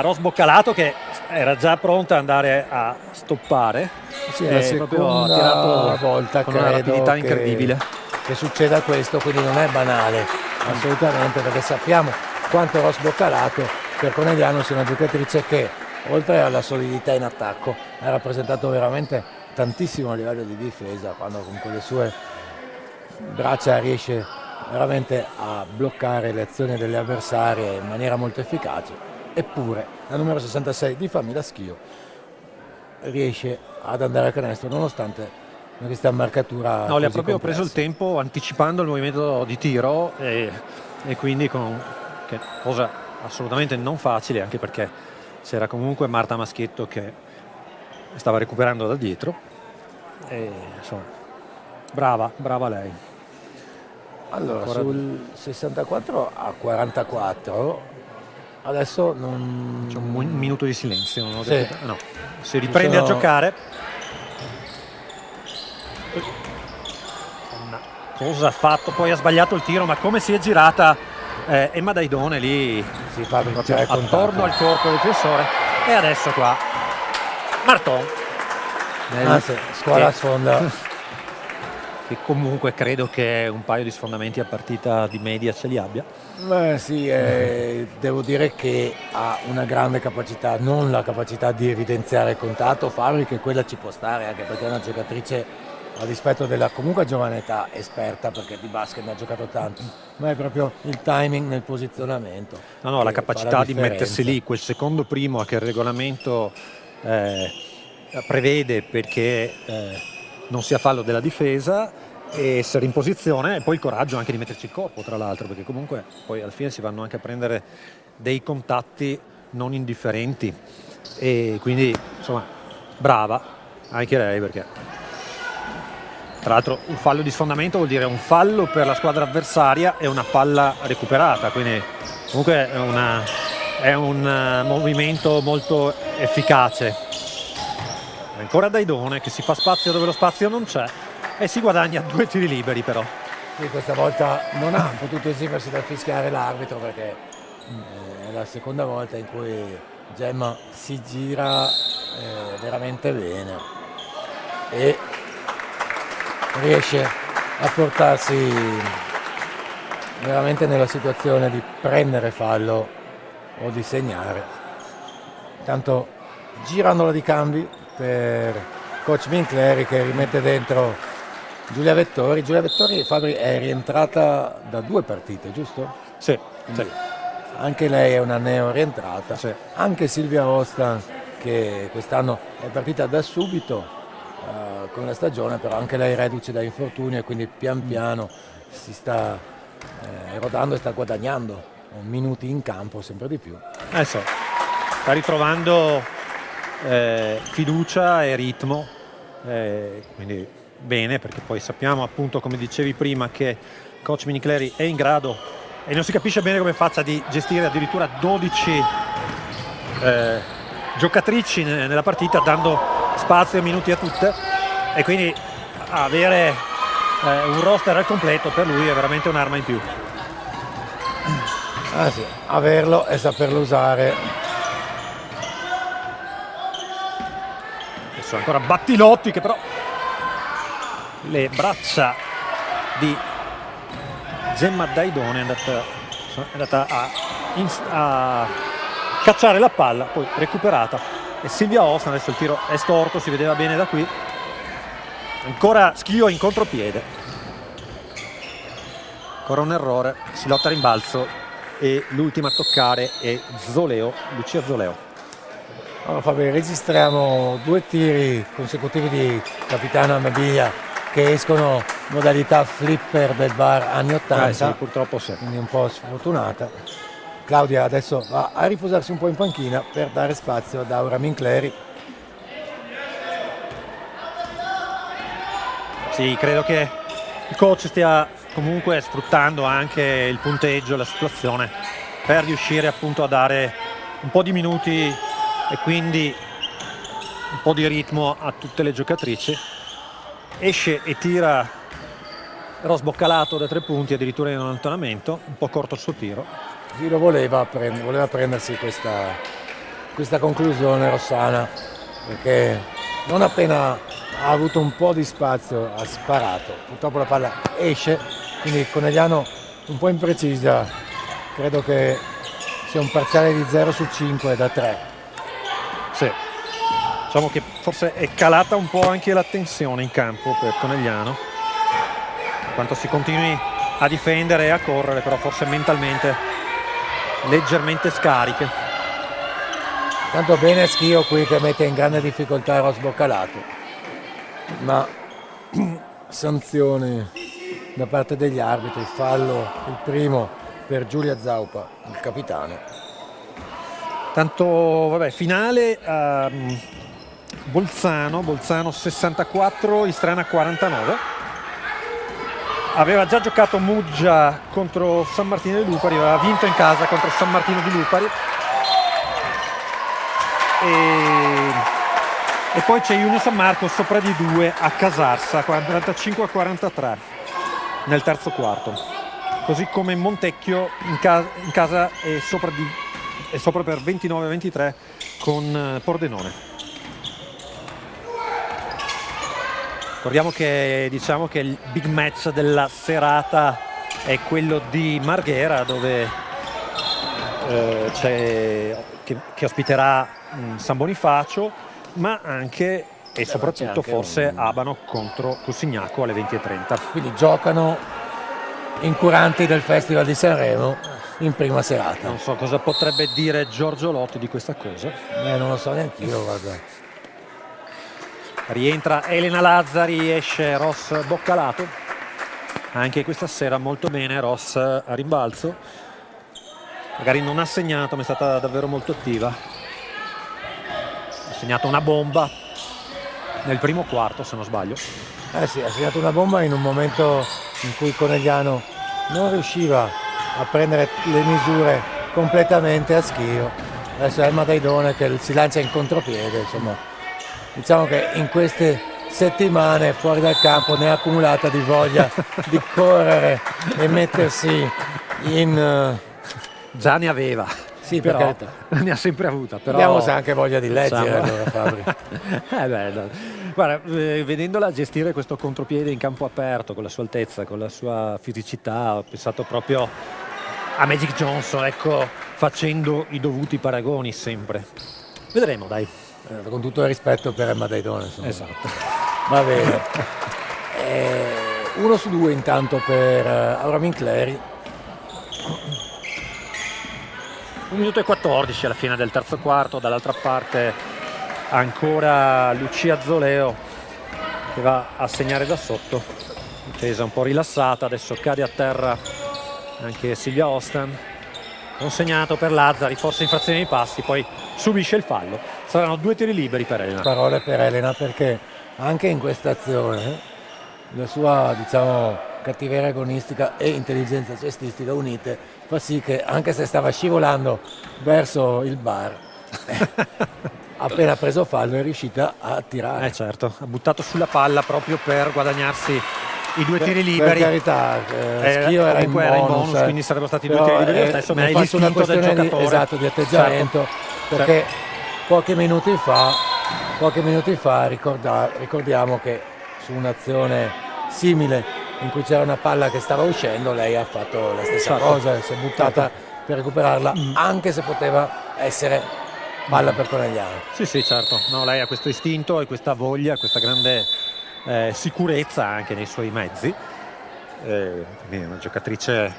Ros Boccalato, che era già pronta ad andare a stoppare. Sì, è la proprio ha seconda tirato volta con una rapidità incredibile. che succeda questo, quindi non è banale assolutamente, perché sappiamo quanto Ros Boccalato per Conegliano sia una giocatrice che, oltre alla solidità in attacco, ha rappresentato veramente tantissimo a livello di difesa, quando con quelle sue braccia riesce veramente a bloccare le azioni delle avversarie in maniera molto efficace. Eppure la numero 66 di Famila Schio riesce ad andare a canestro nonostante questa marcatura. No, le ha così proprio preso il complessa. tempo anticipando il movimento di tiro e quindi che cosa assolutamente non facile, anche perché c'era comunque Marta Maschietto che stava recuperando da dietro e insomma brava lei. Allora, Ancora- sul 64 a 44, adesso non... C'è un minuto di silenzio, non ho Sì. detto- no. Si riprende sono- a giocare. Cosa ha fatto? Poi ha sbagliato il tiro, ma come si è girata Emma Daidone lì Si fa proprio vincere il attorno contatto. al corpo del difensore. E adesso qua Marton Ah, sì, scuola che- sfonda. che comunque credo che un paio di sfondamenti a partita di media ce li abbia. Beh, sì, devo dire che ha una grande capacità, non la capacità di evidenziare il contatto, Fabri, che quella ci può stare, anche perché è una giocatrice a dispetto della comunque giovane età esperta, perché di basket ne ha giocato tanto, ma è proprio il timing nel posizionamento. No, che la fa capacità di differenza. mettersi lì quel secondo primo che il regolamento prevede perché non sia fallo della difesa, e essere in posizione, e poi il coraggio anche di metterci il corpo, tra l'altro, perché comunque poi alla fine si vanno anche a prendere dei contatti non indifferenti, e quindi insomma brava anche lei, perché tra l'altro un fallo di sfondamento vuol dire un fallo per la squadra avversaria e una palla recuperata, quindi comunque è un movimento molto efficace. Ancora Daidone che si fa spazio dove lo spazio non c'è e si guadagna 2 tiri liberi, però. Sì, questa volta non ha potuto esimersi dal fischiare l'arbitro, perché è la seconda volta in cui Gemma si gira veramente bene e riesce a portarsi veramente nella situazione di prendere fallo o di segnare. Intanto girano di cambi per coach Vincleri, che rimette dentro Giulia Vettori. Fabri è rientrata da 2 partite, giusto? Sì, Quindi anche lei è una neo rientrata. Sì. Anche Silvia Ostan, che quest'anno è partita da subito con la stagione, però anche lei reduce da infortunio e quindi pian piano si sta rodando e sta guadagnando minuti in campo sempre di più. sì. Sta ritrovando fiducia e ritmo, quindi bene, perché poi sappiamo appunto, come dicevi prima, che coach Vincleri è in grado, e non si capisce bene come faccia, di gestire addirittura 12 giocatrici nella partita, dando spazio e minuti a tutte, e quindi avere un roster al completo per lui è veramente un'arma in più. Ah sì, averlo e saperlo usare. Adesso ancora Battilotti, che però le braccia di Gemma Daidone è andata a cacciare la palla, poi recuperata, e Silvia Ostan, adesso il tiro è storto, si vedeva bene da qui, ancora Schio in contropiede, ancora un errore, si lotta a rimbalzo e l'ultima a toccare è Lucia Zoleo. Allora Fabio, registriamo 2 tiri consecutivi di Capitano Amabia che escono modalità flipper del bar anni 80. Sì, purtroppo sì. Quindi un po' sfortunata. Claudia adesso va a riposarsi un po' in panchina per dare spazio ad Aura Vincleri. Sì, credo che il coach stia comunque sfruttando anche il punteggio, la situazione, per riuscire appunto a dare un po' di minuti e quindi un po' di ritmo a tutte le giocatrici. Esce e tira, però sboccalato da 3 punti, addirittura in allontanamento, un po' corto il suo tiro. Sì, voleva prendersi questa conclusione Rossana, perché non appena ha avuto un po' di spazio ha sparato. Purtroppo la palla esce, quindi Conegliano un po' imprecisa, credo che sia un parziale di 0 su 5 da 3. Sì, diciamo che forse è calata un po' anche la tensione in campo per Conegliano, quanto si continui a difendere e a correre, però forse mentalmente leggermente scariche. Tanto bene Schio qui che mette in grande difficoltà Ross Boccalato, ma sanzione da parte degli arbitri, fallo il primo per Giulia Zaupa, il capitano. Tanto, vabbè, finale Bolzano 64, Istrana 49. Aveva già giocato Muggia contro San Martino di Lupari, aveva vinto in casa contro San Martino di Lupari. E poi c'è Union San Marco sopra di 2 a Casarsa, 45-43 nel terzo quarto. Così come Montecchio in casa è sopra per 29-23 con Pordenone. Ricordiamo che diciamo che il big match della serata è quello di Marghera, dove che ospiterà San Bonifacio, ma anche e soprattutto forse Abano contro Cussignaco alle 20:30. Quindi giocano incuranti del Festival di Sanremo in prima serata. Non so cosa potrebbe dire Giorgio Lotti di questa cosa. Non lo so neanche io, guarda. Rientra Elena Lazzari, esce Ross Boccalato. Anche questa sera molto bene Ross a rimbalzo. Magari non ha segnato, ma è stata davvero molto attiva. Ha segnato una bomba nel primo quarto, se non sbaglio. Sì, ha segnato una bomba in un momento in cui Conegliano non riusciva a prendere le misure completamente a Schio. Adesso è Emma Daidone che si lancia in contropiede, insomma. Diciamo che in queste settimane fuori dal campo ne ha accumulata di voglia di correre e mettersi in... Già ne aveva. Sì, però per carità. ne ha sempre avuta. Però Abbiamo anche voglia di leggere allora, Fabri. No. Guarda, vedendola gestire questo contropiede in campo aperto con la sua altezza, con la sua fisicità, ho pensato proprio a Magic Johnson, ecco, facendo i dovuti paragoni sempre. Vedremo, dai. Con tutto il rispetto per Emma Daidone, insomma. Esatto. Va bene. 1-2 intanto per Auramin Cleri. 1 minuto e 14 alla fine del terzo quarto. Dall'altra parte ancora Lucia Zoleo che va a segnare da sotto. Difesa un po' rilassata, adesso cade a terra anche Silvia Ostan. Non segnato per Lazzari, forse infrazione di passi, poi subisce il fallo. Saranno 2 tiri liberi per Elena. Parole per Elena, perché anche in questa azione la sua, diciamo, cattiveria agonistica e intelligenza cestistica unite fa sì che, anche se stava scivolando verso il bar, appena preso fallo è riuscita a tirare. Certo, ha buttato sulla palla proprio per guadagnarsi i 2 tiri liberi. Per carità, Schio era in bonus, quindi sarebbero stati 2 tiri liberi lo stesso, ma è fatto una l'istinto del questione giocatore. esatto, di atteggiamento, certo. Perché pochi minuti fa ricordiamo che su un'azione simile in cui c'era una palla che stava uscendo, lei ha fatto la stessa cosa, si è buttata per recuperarla, anche se poteva essere palla per Conegliano. Sì, certo. No, lei ha questo istinto e questa voglia, questa grande sicurezza anche nei suoi mezzi. È una giocatrice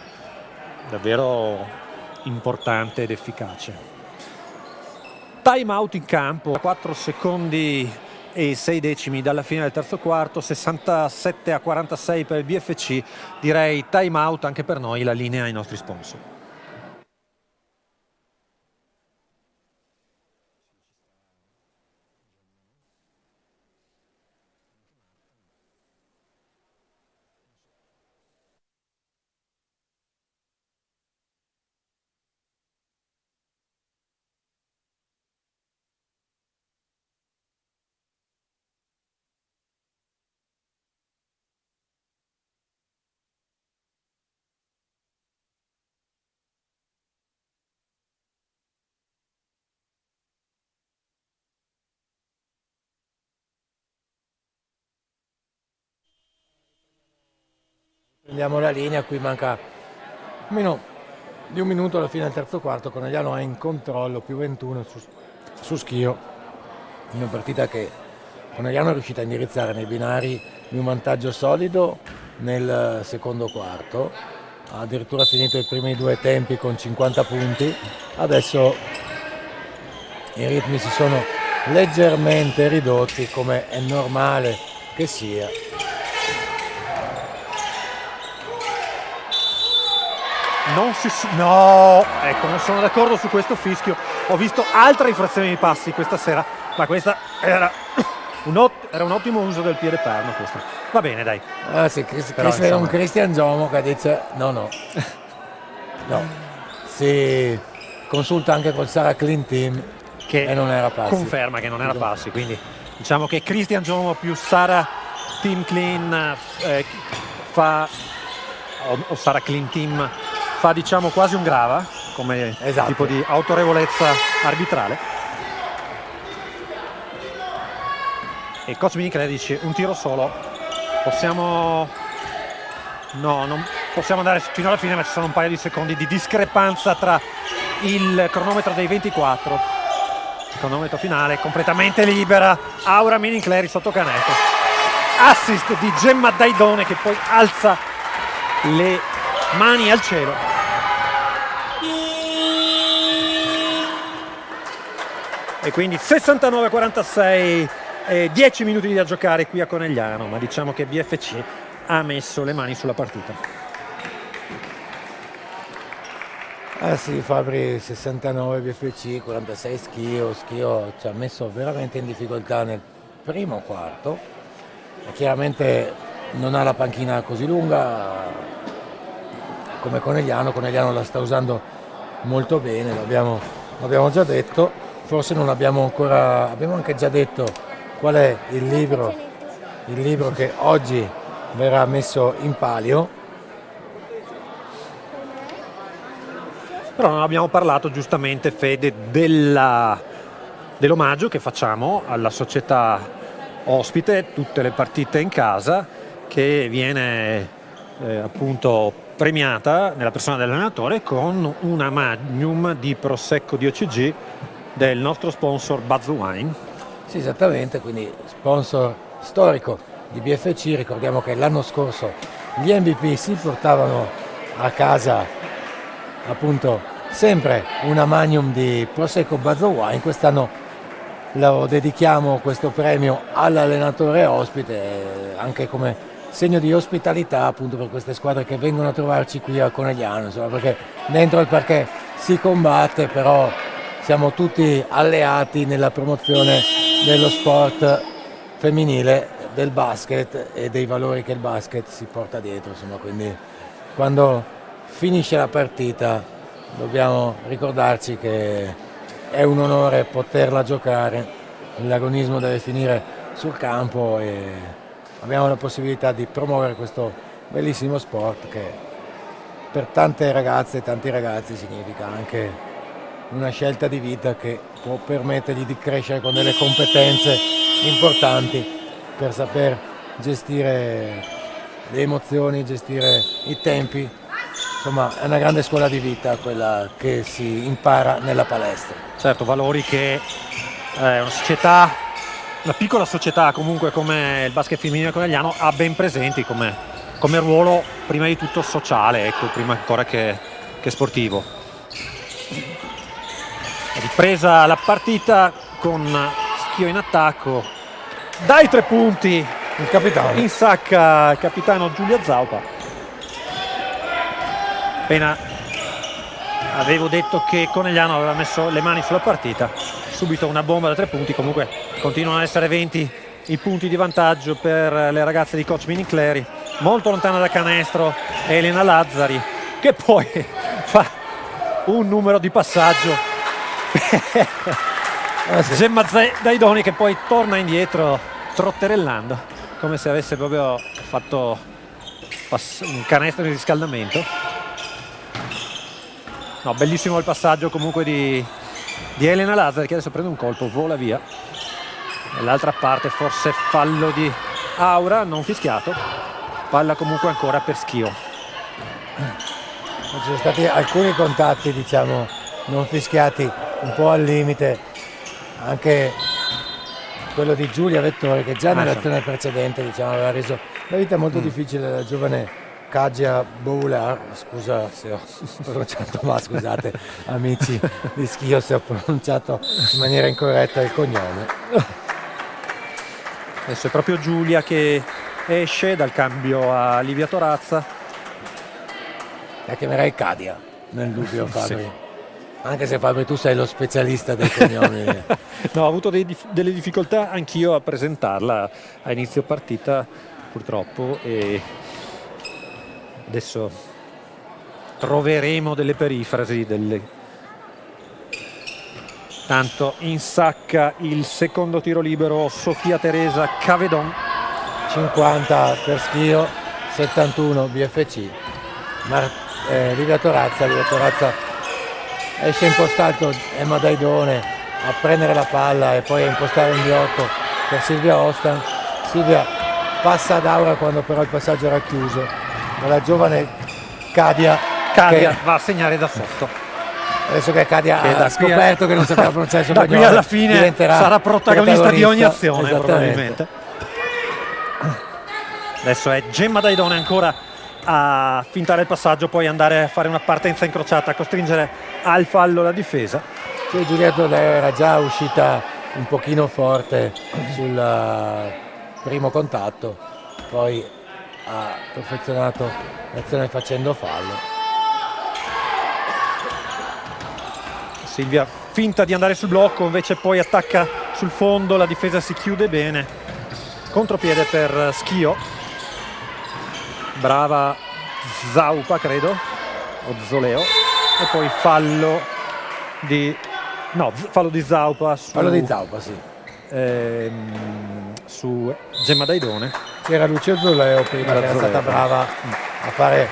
davvero importante ed efficace. Time out in campo, 4 secondi e 6 decimi dalla fine del terzo quarto, 67-46 per il BFC. Direi time out anche per noi, la linea ai nostri sponsor. Prendiamo la linea, qui manca meno di un minuto alla fine del terzo quarto, Conegliano è in controllo, più 21 su Schio, in una partita che Conegliano è riuscita a indirizzare nei binari di un vantaggio solido nel secondo quarto, ha addirittura finito i primi 2 tempi con 50 punti, adesso i ritmi si sono leggermente ridotti, come è normale che sia. No, ecco, non sono d'accordo su questo fischio. Ho visto altre infrazioni di passi questa sera, ma questa era un ottimo uso del piede perno questo. Va bene, dai. Ah sì, Però, è un insomma. Christian Giomo che dice no. Si consulta anche col Sara Clean Team Che e non era passi. conferma che non era passi, quindi diciamo che Christian Giomo più Sara Team Clean fa, o Sara Clean Team fa, diciamo, quasi un grava come Esatto. tipo di autorevolezza arbitrale. E coach Minicler dice un tiro solo, non possiamo andare fino alla fine, ma ci sono un paio di secondi di discrepanza tra il cronometro dei 24, il cronometro finale completamente libera. Aura Minicleri sotto canestro, assist di Gemma Daidone che poi alza le mani al cielo. E quindi 69-46, 10 minuti da giocare qui a Conegliano, ma diciamo che BFC ha messo le mani sulla partita. Ah sì, Fabri 69 BFC, 46 Schio ci ha messo veramente in difficoltà nel primo quarto e chiaramente non ha la panchina così lunga come Conegliano la sta usando molto bene, l'abbiamo già detto, forse non abbiamo anche già detto qual è il libro che oggi verrà messo in palio. Però non abbiamo parlato giustamente, Fede, dell'omaggio che facciamo alla società ospite, tutte le partite in casa, che viene appunto premiata nella persona dell'allenatore con una Magnum di Prosecco di OCG del nostro sponsor Buzz Wine. Sì, esattamente, quindi sponsor storico di BFC. Ricordiamo che l'anno scorso gli MVP si portavano a casa appunto sempre una Magnum di Prosecco Buzz Wine. Quest'anno lo dedichiamo questo premio all'allenatore ospite, anche come segno di ospitalità appunto per queste squadre che vengono a trovarci qui a Conegliano, insomma, perché dentro il parquet si combatte, però siamo tutti alleati nella promozione dello sport femminile, del basket e dei valori che il basket si porta dietro, insomma, quindi quando finisce la partita dobbiamo ricordarci che è un onore poterla giocare, l'agonismo deve finire sul campo e abbiamo la possibilità di promuovere questo bellissimo sport che per tante ragazze e tanti ragazzi significa anche una scelta di vita che può permettergli di crescere con delle competenze importanti per saper gestire le emozioni, gestire i tempi. Insomma, è una grande scuola di vita quella che si impara nella palestra. Certo, valori che una piccola società comunque come il basket femminile conegliano ha ben presenti come ruolo prima di tutto sociale, ecco, prima ancora che sportivo. È ripresa la partita con Schio in attacco, dai 3 punti, Il capitano. insacca il capitano Giulia Zaupa. Appena avevo detto che Conegliano aveva messo le mani sulla partita, subito una bomba da 3 punti, comunque continuano ad essere 20 i punti di vantaggio per le ragazze di coach Minicleri. Molto lontana da canestro Elena Lazzari, che poi fa un numero di passaggio. Gemma Daidoni che poi torna indietro trotterellando, come se avesse proprio fatto un canestro di riscaldamento. No, bellissimo il passaggio comunque di Elena Lazzari, che adesso prende un colpo, vola via. Nell'altra parte forse fallo di Aura, non fischiato, palla comunque ancora per Schio. Ci sono stati alcuni contatti, diciamo, non fischiati, un po' al limite, anche quello di Giulia Vettori che già nell'azione precedente, diciamo, aveva reso la vita molto difficile alla giovane Kadia Boular, scusa se ho pronunciato male, scusate amici di Schio se ho pronunciato in maniera incorretta il cognome. Adesso è proprio Giulia che esce dal cambio a Livia Torazza. La chiamerei Kadia, nel dubbio Fabri. Sì. Anche se Fabri tu sei lo specialista dei cognomi. No, ho avuto delle difficoltà anch'io a presentarla a inizio partita, purtroppo, e adesso troveremo delle perifrasi, Tanto insacca il secondo tiro libero Sofia Teresa Cavedon. 50 per Schio, 71 BFC. Livia Torazza esce impostato Emma Daidone a prendere la palla e poi a impostare un blocco per Silvia Ostan. Silvia passa ad Aura quando però il passaggio era chiuso dalla giovane Kadia che va a segnare da sotto. adesso che Kadia Che da ha qui scoperto che non sapeva pronunciare il suo Da qui cognome, alla fine diventerà sarà protagonista di ogni azione, esattamente. probabilmente. Adesso è Gemma Daidone ancora a fintare il passaggio, poi andare a fare una partenza incrociata, a costringere al fallo la difesa. Sì, Giulietto era già uscita un pochino forte sul primo contatto, poi ha perfezionato l'azione facendo fallo. Silvia finta di andare sul blocco, invece poi attacca sul fondo, la difesa si chiude bene. Contropiede per Schio. Brava Zaupa, credo, o Zoleo, e poi fallo di Zaupa Fallo di Zaupa, sì. su Gemma Daidone. C'era Lucio Zoleo prima che era stata brava a fare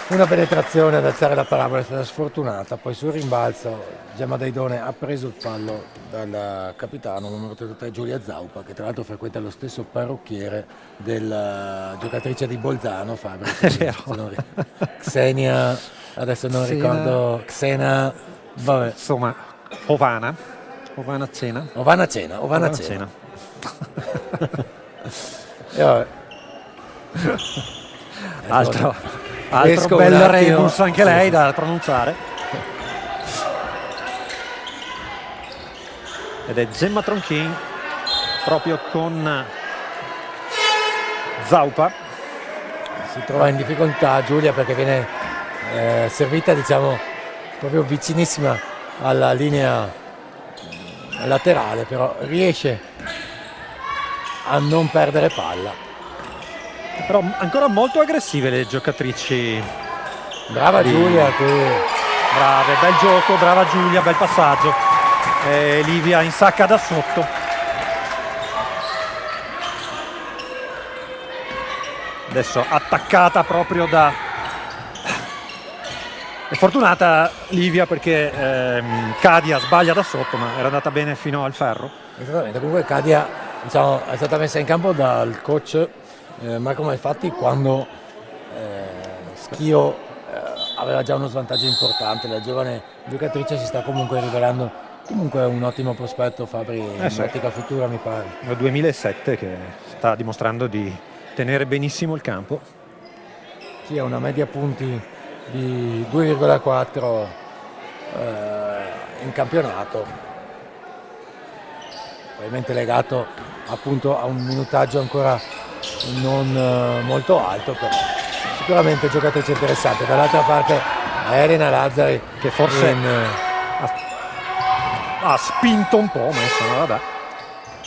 una penetrazione ad alzare la parabola, è stata sfortunata, poi sul rimbalzo Gemma Daidone ha preso il fallo dal capitano numero 33 Giulia Zaupa, che tra l'altro frequenta lo stesso parrucchiere della giocatrice di Bolzano, Fabri. Xenia, adesso non ricordo, Xena, vabbè. Insomma, Ovana Cena. Ovana Cena. E vabbè. Altro Esco bel un attimo. rebus anche lei da pronunciare. Ed è Gemma Tronchin proprio con Zaupa. Si trova in difficoltà Giulia perché viene servita, diciamo, proprio vicinissima alla linea laterale, però riesce a non perdere palla. Però ancora molto aggressive le giocatrici. Brava Giulia qui. Brave, bel gioco, brava Giulia, bel passaggio. Livia insacca da sotto. Adesso attaccata proprio da... È fortunata Livia perché Kadia sbaglia da sotto, ma era andata bene fino al ferro. Esattamente, comunque Kadia, diciamo, è stata messa in campo dal coach Marco Malfatti quando Schio aveva già uno svantaggio importante. La giovane giocatrice si sta comunque rivelando comunque un ottimo prospetto, Fabri, in Sì. ottica futura mi pare. Nel 2007 che sta dimostrando di tenere benissimo il campo. Sì, ha una media punti di 2,4 in campionato, probabilmente legato appunto a un minutaggio ancora non molto alto, però sicuramente giocatrice interessante. Dall'altra parte Elena Lazzari Che forse ha spinto un po', ma insomma vabbè.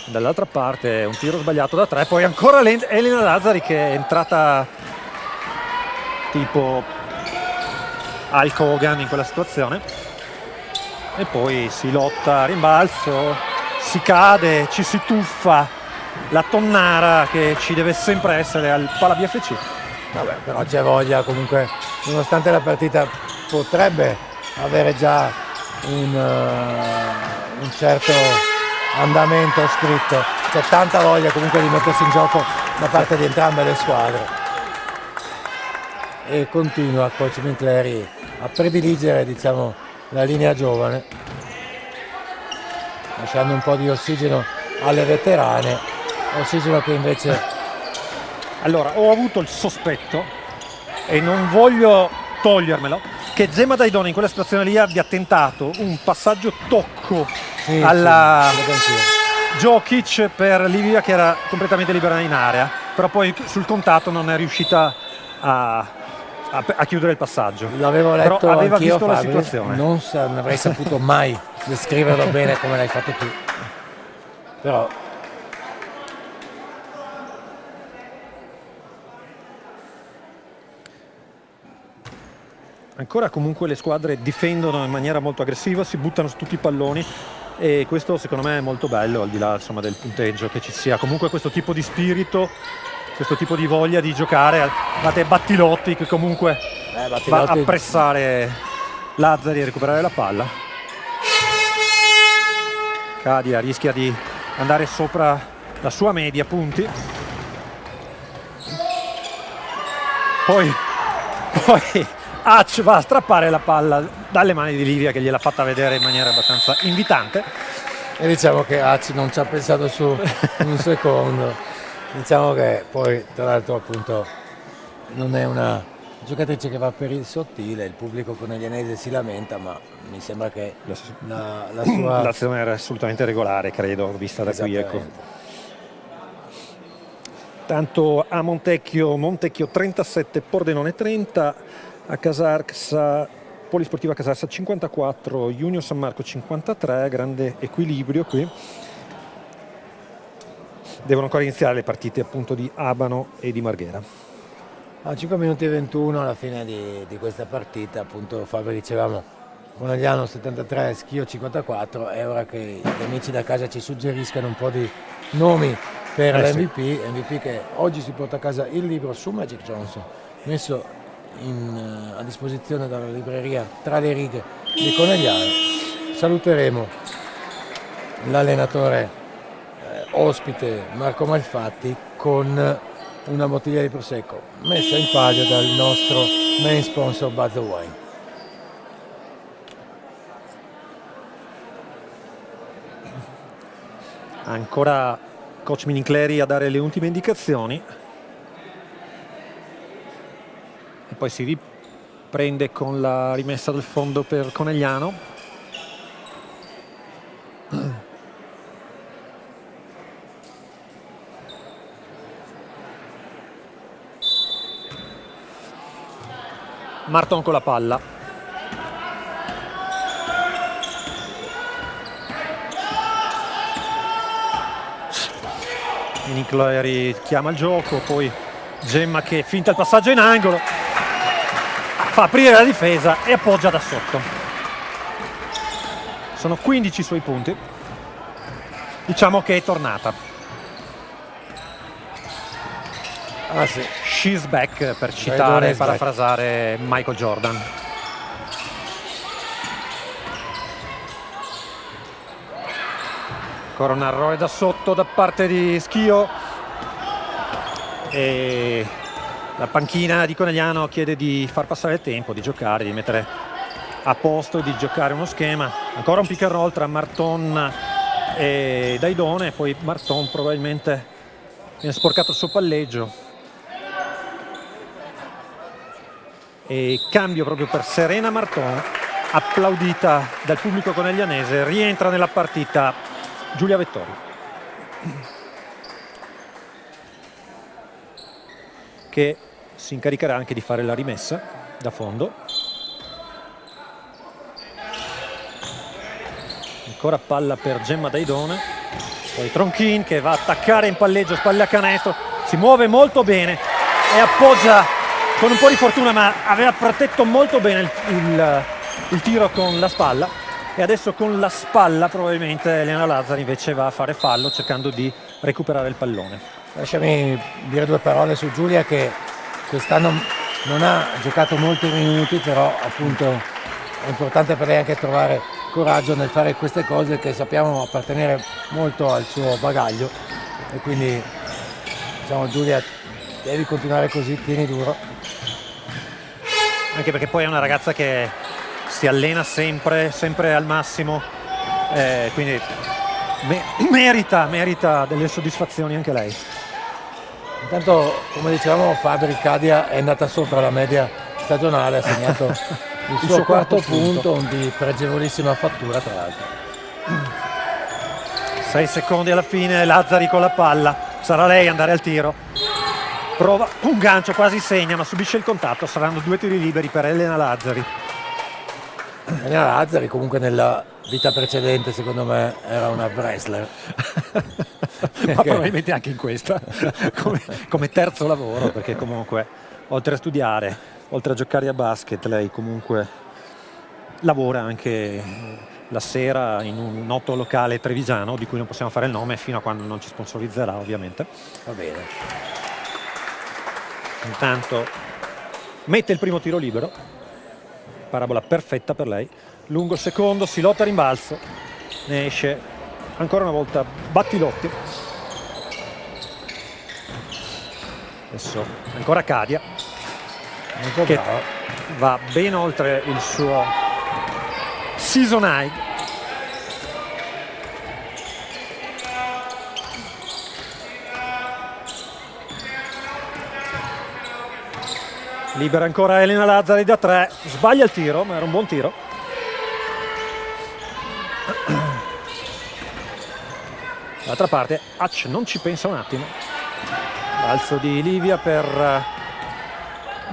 Dall'altra parte un tiro sbagliato da 3, poi ancora Elena Lazzari che è entrata tipo Hulk Hogan in quella situazione, e poi si lotta a rimbalzo, si cade, ci si tuffa la tonnara che ci deve sempre essere al Pala BFC. Vabbè, però c'è voglia comunque, nonostante la partita potrebbe avere già un certo andamento scritto, c'è tanta voglia comunque di mettersi in gioco da parte di entrambe le squadre. E continua coach Vincleri a prediligere, diciamo, la linea giovane, lasciando un po' di ossigeno alle veterane, ossigeno che invece Allora, ho avuto il sospetto, e non voglio togliermelo, che Gemma Daidone in quella situazione lì abbia tentato un passaggio tocco alla sì, credo anch'io. Jokic per Livia, che era completamente libera in area, però poi sul contatto non è riuscita a chiudere il passaggio. L'avevo letto, però aveva anch'io, visto la Fabio, situazione. non avrei saputo mai descriverlo bene come l'hai fatto tu, però Ancora comunque le squadre difendono in maniera molto aggressiva, si buttano su tutti i palloni, e questo secondo me è molto bello, al di là insomma del punteggio, che ci sia comunque questo tipo di spirito, questo tipo di voglia di giocare. Guardate Battilotti che comunque va a pressare Lazzari e recuperare la palla. Cadia rischia di andare sopra la sua media punti. Poi Hatch va a strappare la palla dalle mani di Livia, che gliel'ha fatta vedere in maniera abbastanza invitante. e diciamo che Hachi non ci ha pensato su un secondo. Diciamo che poi tra l'altro appunto non è una giocatrice che va per il sottile, il pubblico coneglianese si lamenta, ma mi sembra che la sua... L'azione era assolutamente regolare, credo, vista da qui, ecco. Esattamente. Tanto a Montecchio 37, Pordenone 30, a Casarsa, Polisportiva Casarsa 54, Junior San Marco 53, grande equilibrio qui. Devono ancora iniziare le partite appunto di Abano e di Marghera. A 5 minuti e 21 alla fine di questa partita, appunto Fabio dicevamo Conegliano 73, Schio 54, è ora che gli amici da casa ci suggeriscano un po' di nomi per l'MVP che oggi si porta a casa il libro su Magic Johnson, messo a disposizione dalla libreria Tra le righe di Conegliano. Saluteremo l'allenatore ospite Marco Malfatti con una bottiglia di prosecco messa in palio dal nostro main sponsor Bud the Wine. Ancora coach Minincleri a dare le ultime indicazioni e poi si riprende con la rimessa del fondo per Conegliano. Marton con la palla. Minincleri chiama il gioco, poi Gemma che finta il passaggio in angolo, fa aprire la difesa e appoggia da sotto. Sono 15 i suoi punti. Diciamo che è tornata. Ah sì, She's back, per citare Daidone e is back. parafrasare Michael Jordan. Ancora un errore da sotto da parte di Schio e la panchina di Conegliano chiede di far passare il tempo, di giocare, di mettere a posto, di giocare uno schema. Ancora un pick and roll tra Marton e Daidone, poi Marton probabilmente viene sporcato il suo palleggio e cambio proprio per Serena Marton, applaudita dal pubblico coneglianese. Rientra nella partita Giulia Vettori, che si incaricherà anche di fare la rimessa da fondo. Ancora palla per Gemma Daidone, poi Tronchin che va a attaccare in palleggio, spalle a canestro, si muove molto bene e appoggia con un po' di fortuna, ma aveva protetto molto bene il tiro con la spalla. E adesso con la spalla probabilmente Elena Lazzari invece va a fare fallo, cercando di recuperare il pallone. lasciami dire due parole su Giulia, che quest'anno non ha giocato molti minuti, però appunto è importante per lei anche trovare coraggio nel fare queste cose che sappiamo appartenere molto al suo bagaglio, e quindi diciamo Giulia, devi continuare così, tieni duro. Anche perché poi è una ragazza che si allena sempre al massimo, quindi merita delle soddisfazioni anche lei. Intanto, come dicevamo, Fabri Cadia è andata sopra la media stagionale, ha segnato il suo quarto punto di pregevolissima fattura, tra l'altro. 6 secondi alla fine, Lazzari con la palla, sarà lei andare al tiro, prova un gancio, quasi segna, ma subisce il contatto. Saranno 2 tiri liberi per Elena Lazzari. Elena Lazzari comunque nella vita precedente secondo me era una wrestler. Ma probabilmente anche in questa come terzo lavoro, perché comunque oltre a studiare, oltre a giocare a basket, lei comunque lavora anche la sera in un noto locale trevigiano di cui non possiamo fare il nome fino a quando non ci sponsorizzerà, ovviamente. Va bene. Intanto mette il primo tiro libero, parabola perfetta per lei, lungo il secondo, si lotta a rimbalzo, ne esce ancora una volta Battilotti. Adesso ancora Cadia, che va ben oltre il suo season high. Libera ancora Elena Lazzari da 3, sbaglia il tiro, ma era un buon tiro. D'altra parte Hatch non ci pensa un attimo. Balzo di Livia per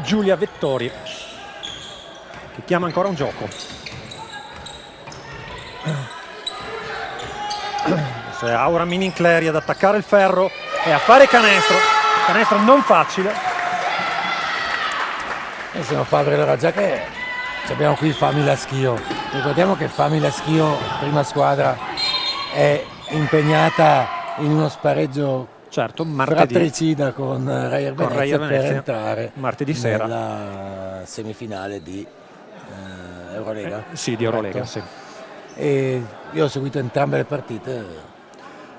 Giulia Vettori, che chiama ancora un gioco. Adesso è Aura Minincleri ad attaccare il ferro e a fare canestro non facile. Siamo Fabri, allora già che abbiamo qui Famila Schio, ricordiamo che Famila Schio, prima squadra, è impegnata in uno spareggio fratricida con Reyer Venezia per entrare martedì sera nella semifinale di Eurolega. Sì, di Eurolega, sì. E io ho seguito entrambe le partite.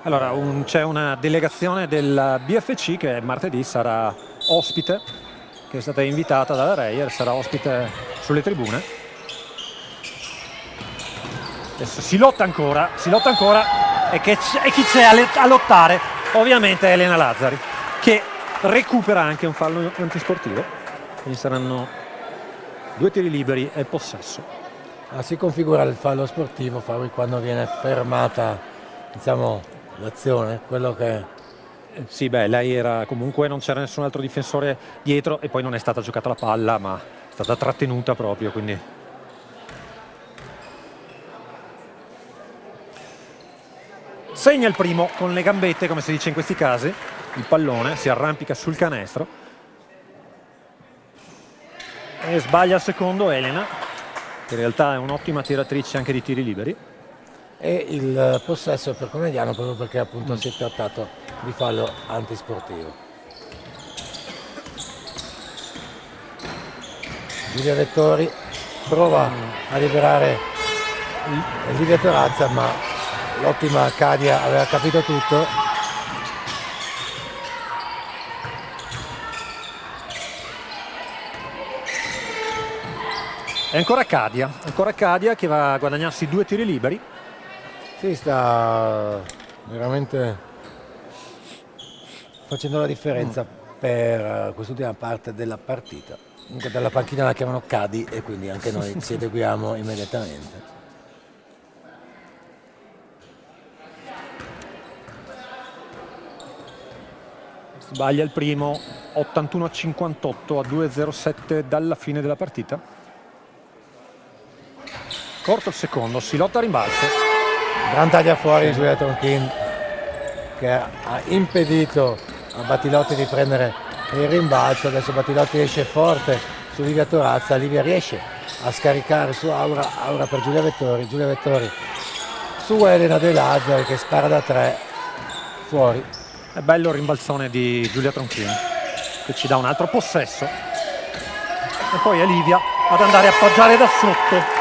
Allora, c'è una delegazione del BFC che martedì sarà ospite, che è stata invitata dalla Reyer, sarà ospite sulle tribune. Adesso si lotta ancora e chi c'è a lottare? Ovviamente Elena Lazzari, che recupera anche un fallo antisportivo, quindi saranno 2 tiri liberi e possesso. Si configura il fallo sportivo, Fabri, quando viene fermata, diciamo, l'azione, quello che... Sì, beh, lei era comunque, non c'era nessun altro difensore dietro e poi non è stata giocata la palla, ma è stata trattenuta proprio, quindi... Segna il primo con le gambette, come si dice in questi casi, il pallone, si arrampica sul canestro. E sbaglia il secondo Elena, che in realtà è un'ottima tiratrice anche di tiri liberi. E il possesso per Conegliano proprio perché appunto si è trattato di fallo antisportivo. Giulia Vettori prova a liberare Livia Torazza, ma l'ottima Cadia aveva capito tutto. E ancora Cadia che va a guadagnarsi 2 tiri liberi. Si sta veramente facendo la differenza per quest'ultima parte della partita. Comunque dalla panchina la chiamano Cadi e quindi anche noi ci adeguiamo immediatamente. Sbaglia il primo, 81-58 a 2-0-7 dalla fine della partita. Corto il secondo, si lotta a rimbalzo. Gran taglia fuori Giulia Tronchin, che ha impedito a Battilotti di prendere il rimbalzo. Adesso Battilotti esce forte su Livia Torazza, Livia riesce a scaricare su Aura per Giulia Vettori su Elena De Lazzari che spara da 3 fuori. È bello il rimbalzone di Giulia Tronchin, che ci dà un altro possesso. E poi è Livia ad andare a appoggiare da sotto.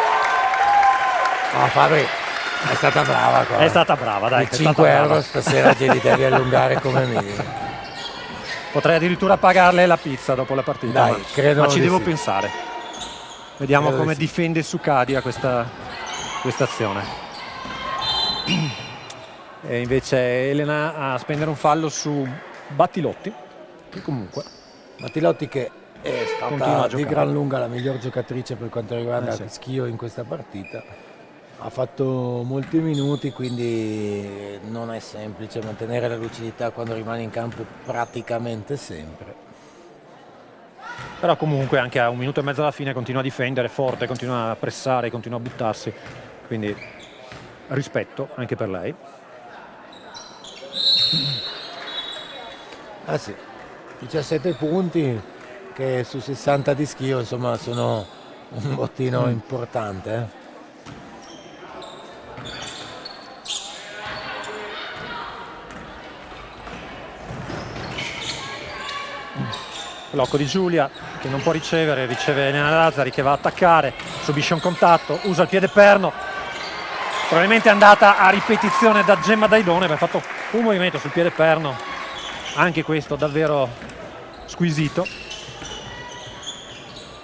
Fabri è stata brava qua. È stata brava, dai. 5 euro stasera glieli devi allungare come minimo. Potrei addirittura pagarle la pizza dopo la partita, Dai, credo ma ci di devo sì. pensare. Vediamo Credo come di sì. difende su Cadia questa azione. E invece Elena a spendere un fallo su Battilotti. Mattilotti comunque Mattilotti che è continua stata a di giocare. gran lunga la miglior giocatrice per quanto riguarda Sì. schio in questa partita. Ha fatto molti minuti, quindi non è semplice mantenere la lucidità quando rimane in campo praticamente sempre. Però comunque anche a 1 minuto e mezzo alla fine continua a difendere forte, continua a pressare, continua a buttarsi, quindi rispetto anche per lei. Ah sì, 17 punti che su 60 di schio insomma sono un bottino importante. Blocco di Giulia che non può ricevere, riceve Elena Lazzari che va a attaccare, subisce un contatto, usa il piede perno, probabilmente è andata a ripetizione da Gemma Daidone, ma ha fatto un movimento sul piede perno, anche questo davvero squisito.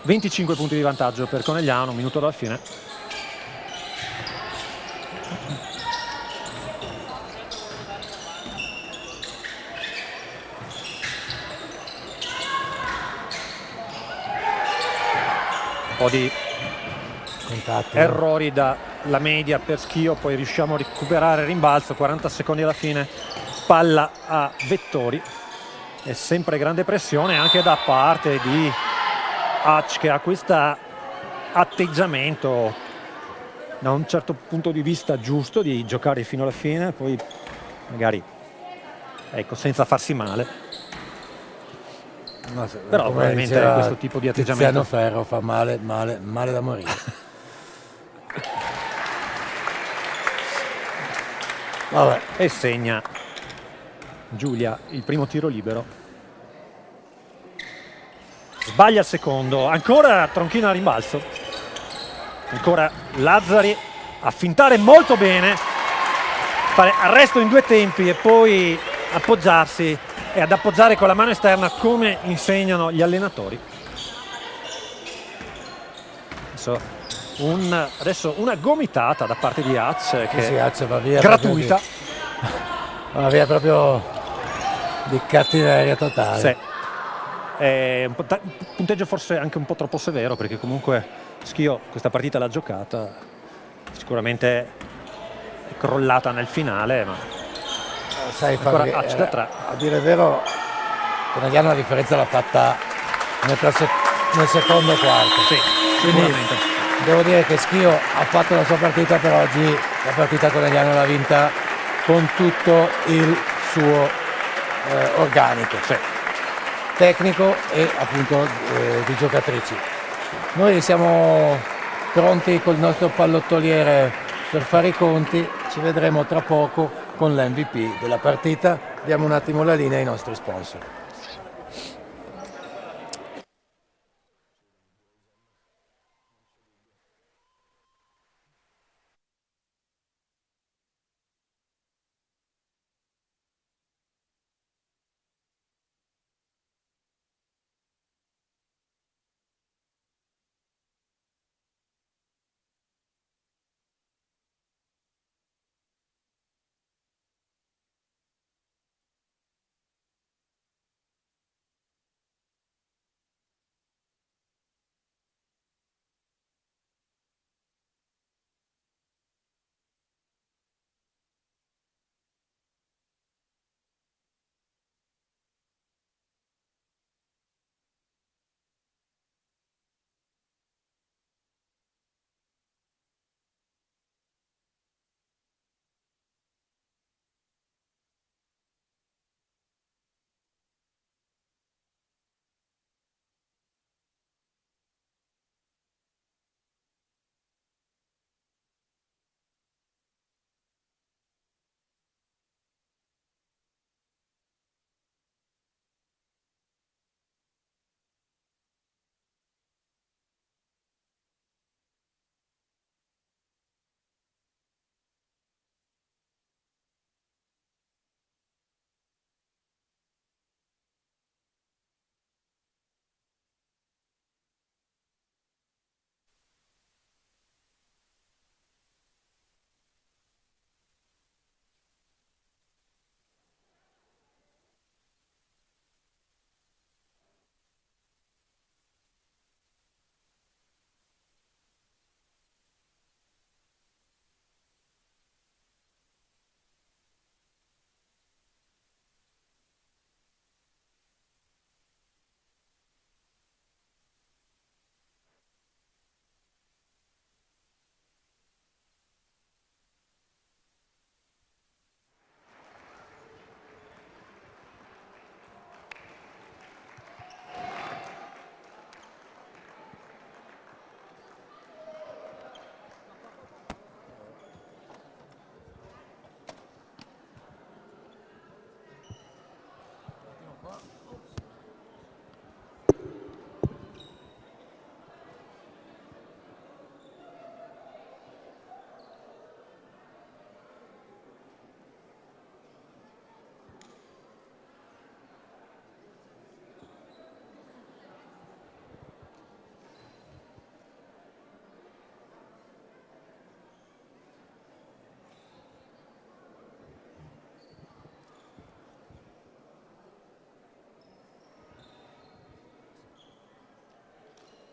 25 punti di vantaggio per Conegliano, un minuto dalla fine. Un po' di Contatti. errori dalla media per Schio, poi riusciamo a recuperare il rimbalzo, 40 secondi alla fine, palla a Vettori, è sempre grande pressione anche da parte di Hatch che ha questo atteggiamento da un certo punto di vista giusto di giocare fino alla fine, poi magari ecco senza farsi male. No, Però come probabilmente diceva questo tipo di Tiziano atteggiamento Ferro fa male, male, male da morire. Vabbè, e segna Giulia il primo tiro libero. Sbaglia il secondo, ancora Tronchina a rimbalzo, ancora Lazzari a fintare molto bene, fare arresto in 2 tempi e poi appoggiarsi e ad appoggiare con la mano esterna come insegnano gli allenatori. Adesso una gomitata da parte di Hatch che sì, Hatch va via gratuita. Va via proprio di cattiveria totale. Sì. È un punteggio forse anche un po' troppo severo perché comunque Schio questa partita l'ha giocata, sicuramente è crollata nel finale, ma Sai, ancora Fabri, Hatch da 3. a dire il vero, Conegliano la differenza l'ha fatta nel secondo quarto. Sì, Quindi sicuramente. devo dire che Schio ha fatto la sua partita, per oggi la partita Conegliano l'ha vinta con tutto il suo organico. Sì. Tecnico e appunto di giocatrici. Noi siamo pronti col nostro pallottoliere per fare i conti, ci vedremo tra poco con l'MVP della partita. Diamo un attimo la linea ai nostri sponsor.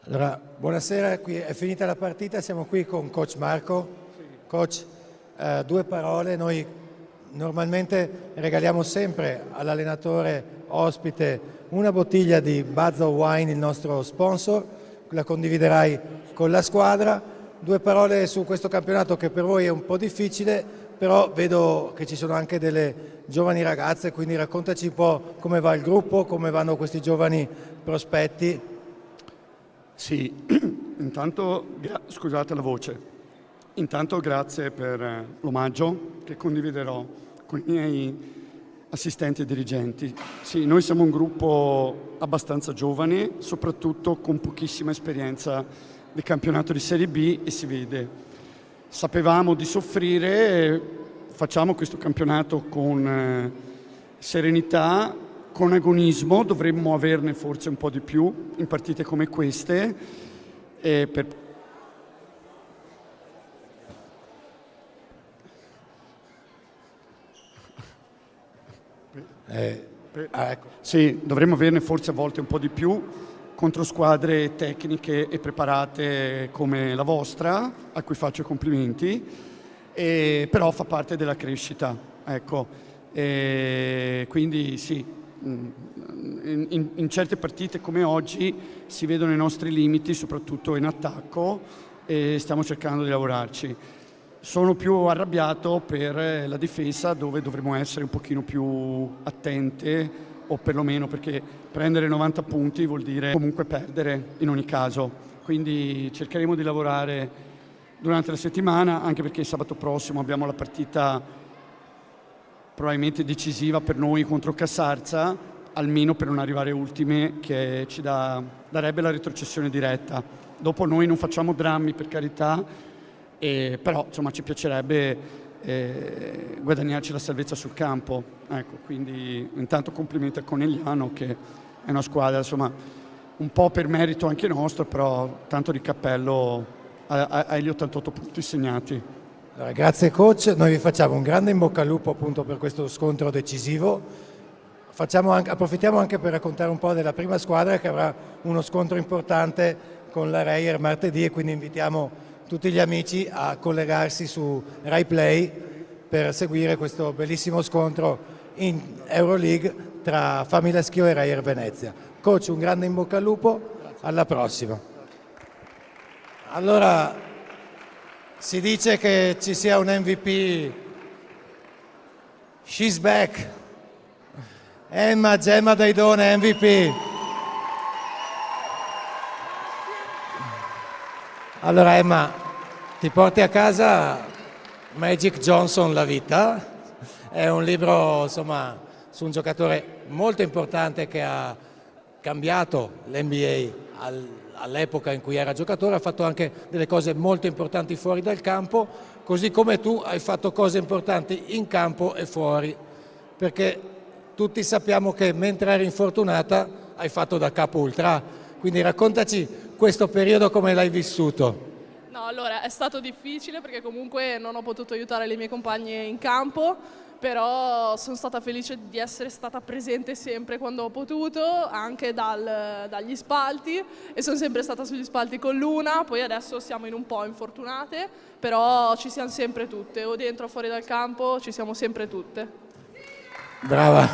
Allora, buonasera, qui è finita la partita, siamo qui con coach Marco. Coach, 2 parole, noi normalmente regaliamo sempre all'allenatore ospite una bottiglia di Buzzo Wine, il nostro sponsor, la condividerai con la squadra. 2 parole su questo campionato che per voi è un po' difficile, però vedo che ci sono anche delle giovani ragazze, quindi raccontaci un po' come va il gruppo, come vanno questi giovani prospetti. Sì, intanto scusate la voce, intanto grazie per l'omaggio che condividerò con i miei assistenti e dirigenti. Sì, noi siamo un gruppo abbastanza giovane, soprattutto con pochissima esperienza di campionato di Serie B e si vede. Sapevamo di soffrire, facciamo questo campionato con serenità, con agonismo, dovremmo averne forse un po' di più in partite come queste. Ecco. Sì, dovremmo averne forse a volte un po' di più contro squadre tecniche e preparate come la vostra, a cui faccio i complimenti, però fa parte della crescita. Ecco. Quindi sì, in certe partite come oggi si vedono i nostri limiti, soprattutto in attacco, e stiamo cercando di lavorarci. Sono più arrabbiato per la difesa, dove dovremo essere un pochino più attente, o perlomeno perché prendere 90 punti vuol dire comunque perdere in ogni caso. Quindi cercheremo di lavorare durante la settimana, anche perché sabato prossimo abbiamo la partita probabilmente decisiva per noi contro Cassarza, almeno per non arrivare ultime, che ci darebbe la retrocessione diretta. Dopo noi non facciamo drammi, per carità, però insomma ci piacerebbe guadagnarci la salvezza sul campo. Ecco, quindi intanto complimenti a Conegliano, che è una squadra insomma un po' per merito anche nostro, però tanto di cappello agli 88 punti segnati. Allora, grazie coach, noi vi facciamo un grande in bocca al lupo appunto per questo scontro decisivo. Approfittiamo anche per raccontare un po' della prima squadra che avrà uno scontro importante con la Reyer martedì, e quindi invitiamo tutti gli amici a collegarsi su Rai Play per seguire questo bellissimo scontro in Euroleague tra Famila Schio e Reyer Venezia. Coach, un grande in bocca al lupo, alla prossima. Allora, si dice che ci sia un MVP. She's back. Emma Gemma Daidone, MVP. Allora Emma, ti porti a casa Magic Johnson, La vita. È un libro insomma su un giocatore molto importante che ha cambiato l'NBA all'epoca in cui era giocatore, ha fatto anche delle cose molto importanti fuori dal campo, così come tu hai fatto cose importanti in campo e fuori, perché tutti sappiamo che mentre eri infortunata hai fatto da capo ultra, quindi raccontaci questo periodo come l'hai vissuto. No, allora è stato difficile perché comunque non ho potuto aiutare le mie compagne in campo, però sono stata felice di essere stata presente sempre quando ho potuto, anche dagli spalti, e sono sempre stata sugli spalti con Luna. Poi adesso siamo in un po' infortunate, però ci siamo sempre tutte, o dentro o fuori dal campo ci siamo sempre tutte. Brava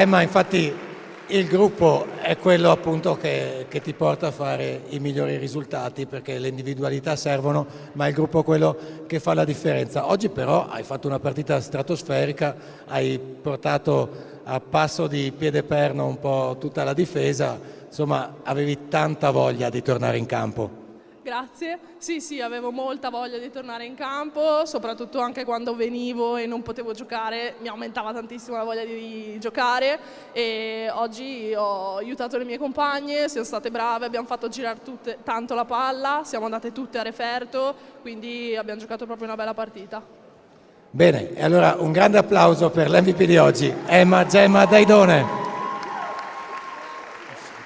Emma, infatti il gruppo è quello appunto che ti porta a fare i migliori risultati, perché le individualità servono, ma è il gruppo quello che fa la differenza. Oggi però hai fatto una partita stratosferica, hai portato a passo di piede perno un po' tutta la difesa, insomma avevi tanta voglia di tornare in campo. Grazie. Sì, avevo molta voglia di tornare in campo, soprattutto anche quando venivo e non potevo giocare, mi aumentava tantissimo la voglia di giocare, e oggi ho aiutato le mie compagne, siamo state brave, abbiamo fatto girare tanto la palla, siamo andate tutte a referto, quindi abbiamo giocato proprio una bella partita. Bene, e allora un grande applauso per l'MVP di oggi, Emma Gemma Daidone.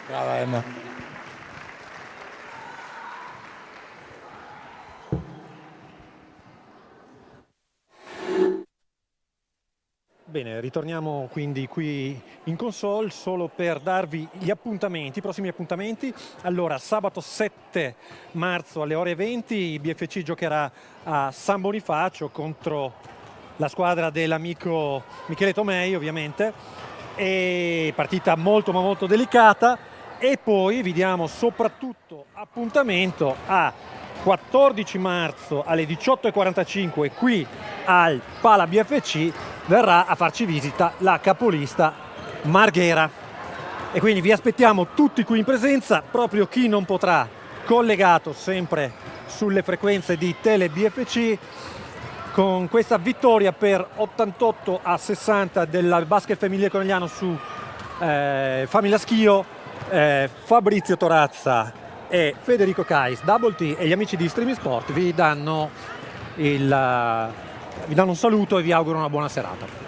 Brava Emma. bene, ritorniamo quindi qui in console solo per darvi gli appuntamenti, i prossimi appuntamenti. Allora, sabato 7 marzo alle ore 20 il BFC giocherà a San Bonifacio contro la squadra dell'amico Michele Tomei, ovviamente, e partita molto ma molto delicata. E poi vi diamo soprattutto appuntamento a 14 marzo alle 18:45 qui al Pala BFC verrà a farci visita la capolista Marghera, e quindi vi aspettiamo tutti qui in presenza. Proprio chi non potrà, collegato sempre sulle frequenze di Tele BFC, con questa vittoria per 88-60 del basket femminile conegliano su Famiglia Schio. Fabrizio Torazza e Federico Cais, Double T e gli amici di Streaming Sport vi danno un saluto e vi auguro una buona serata.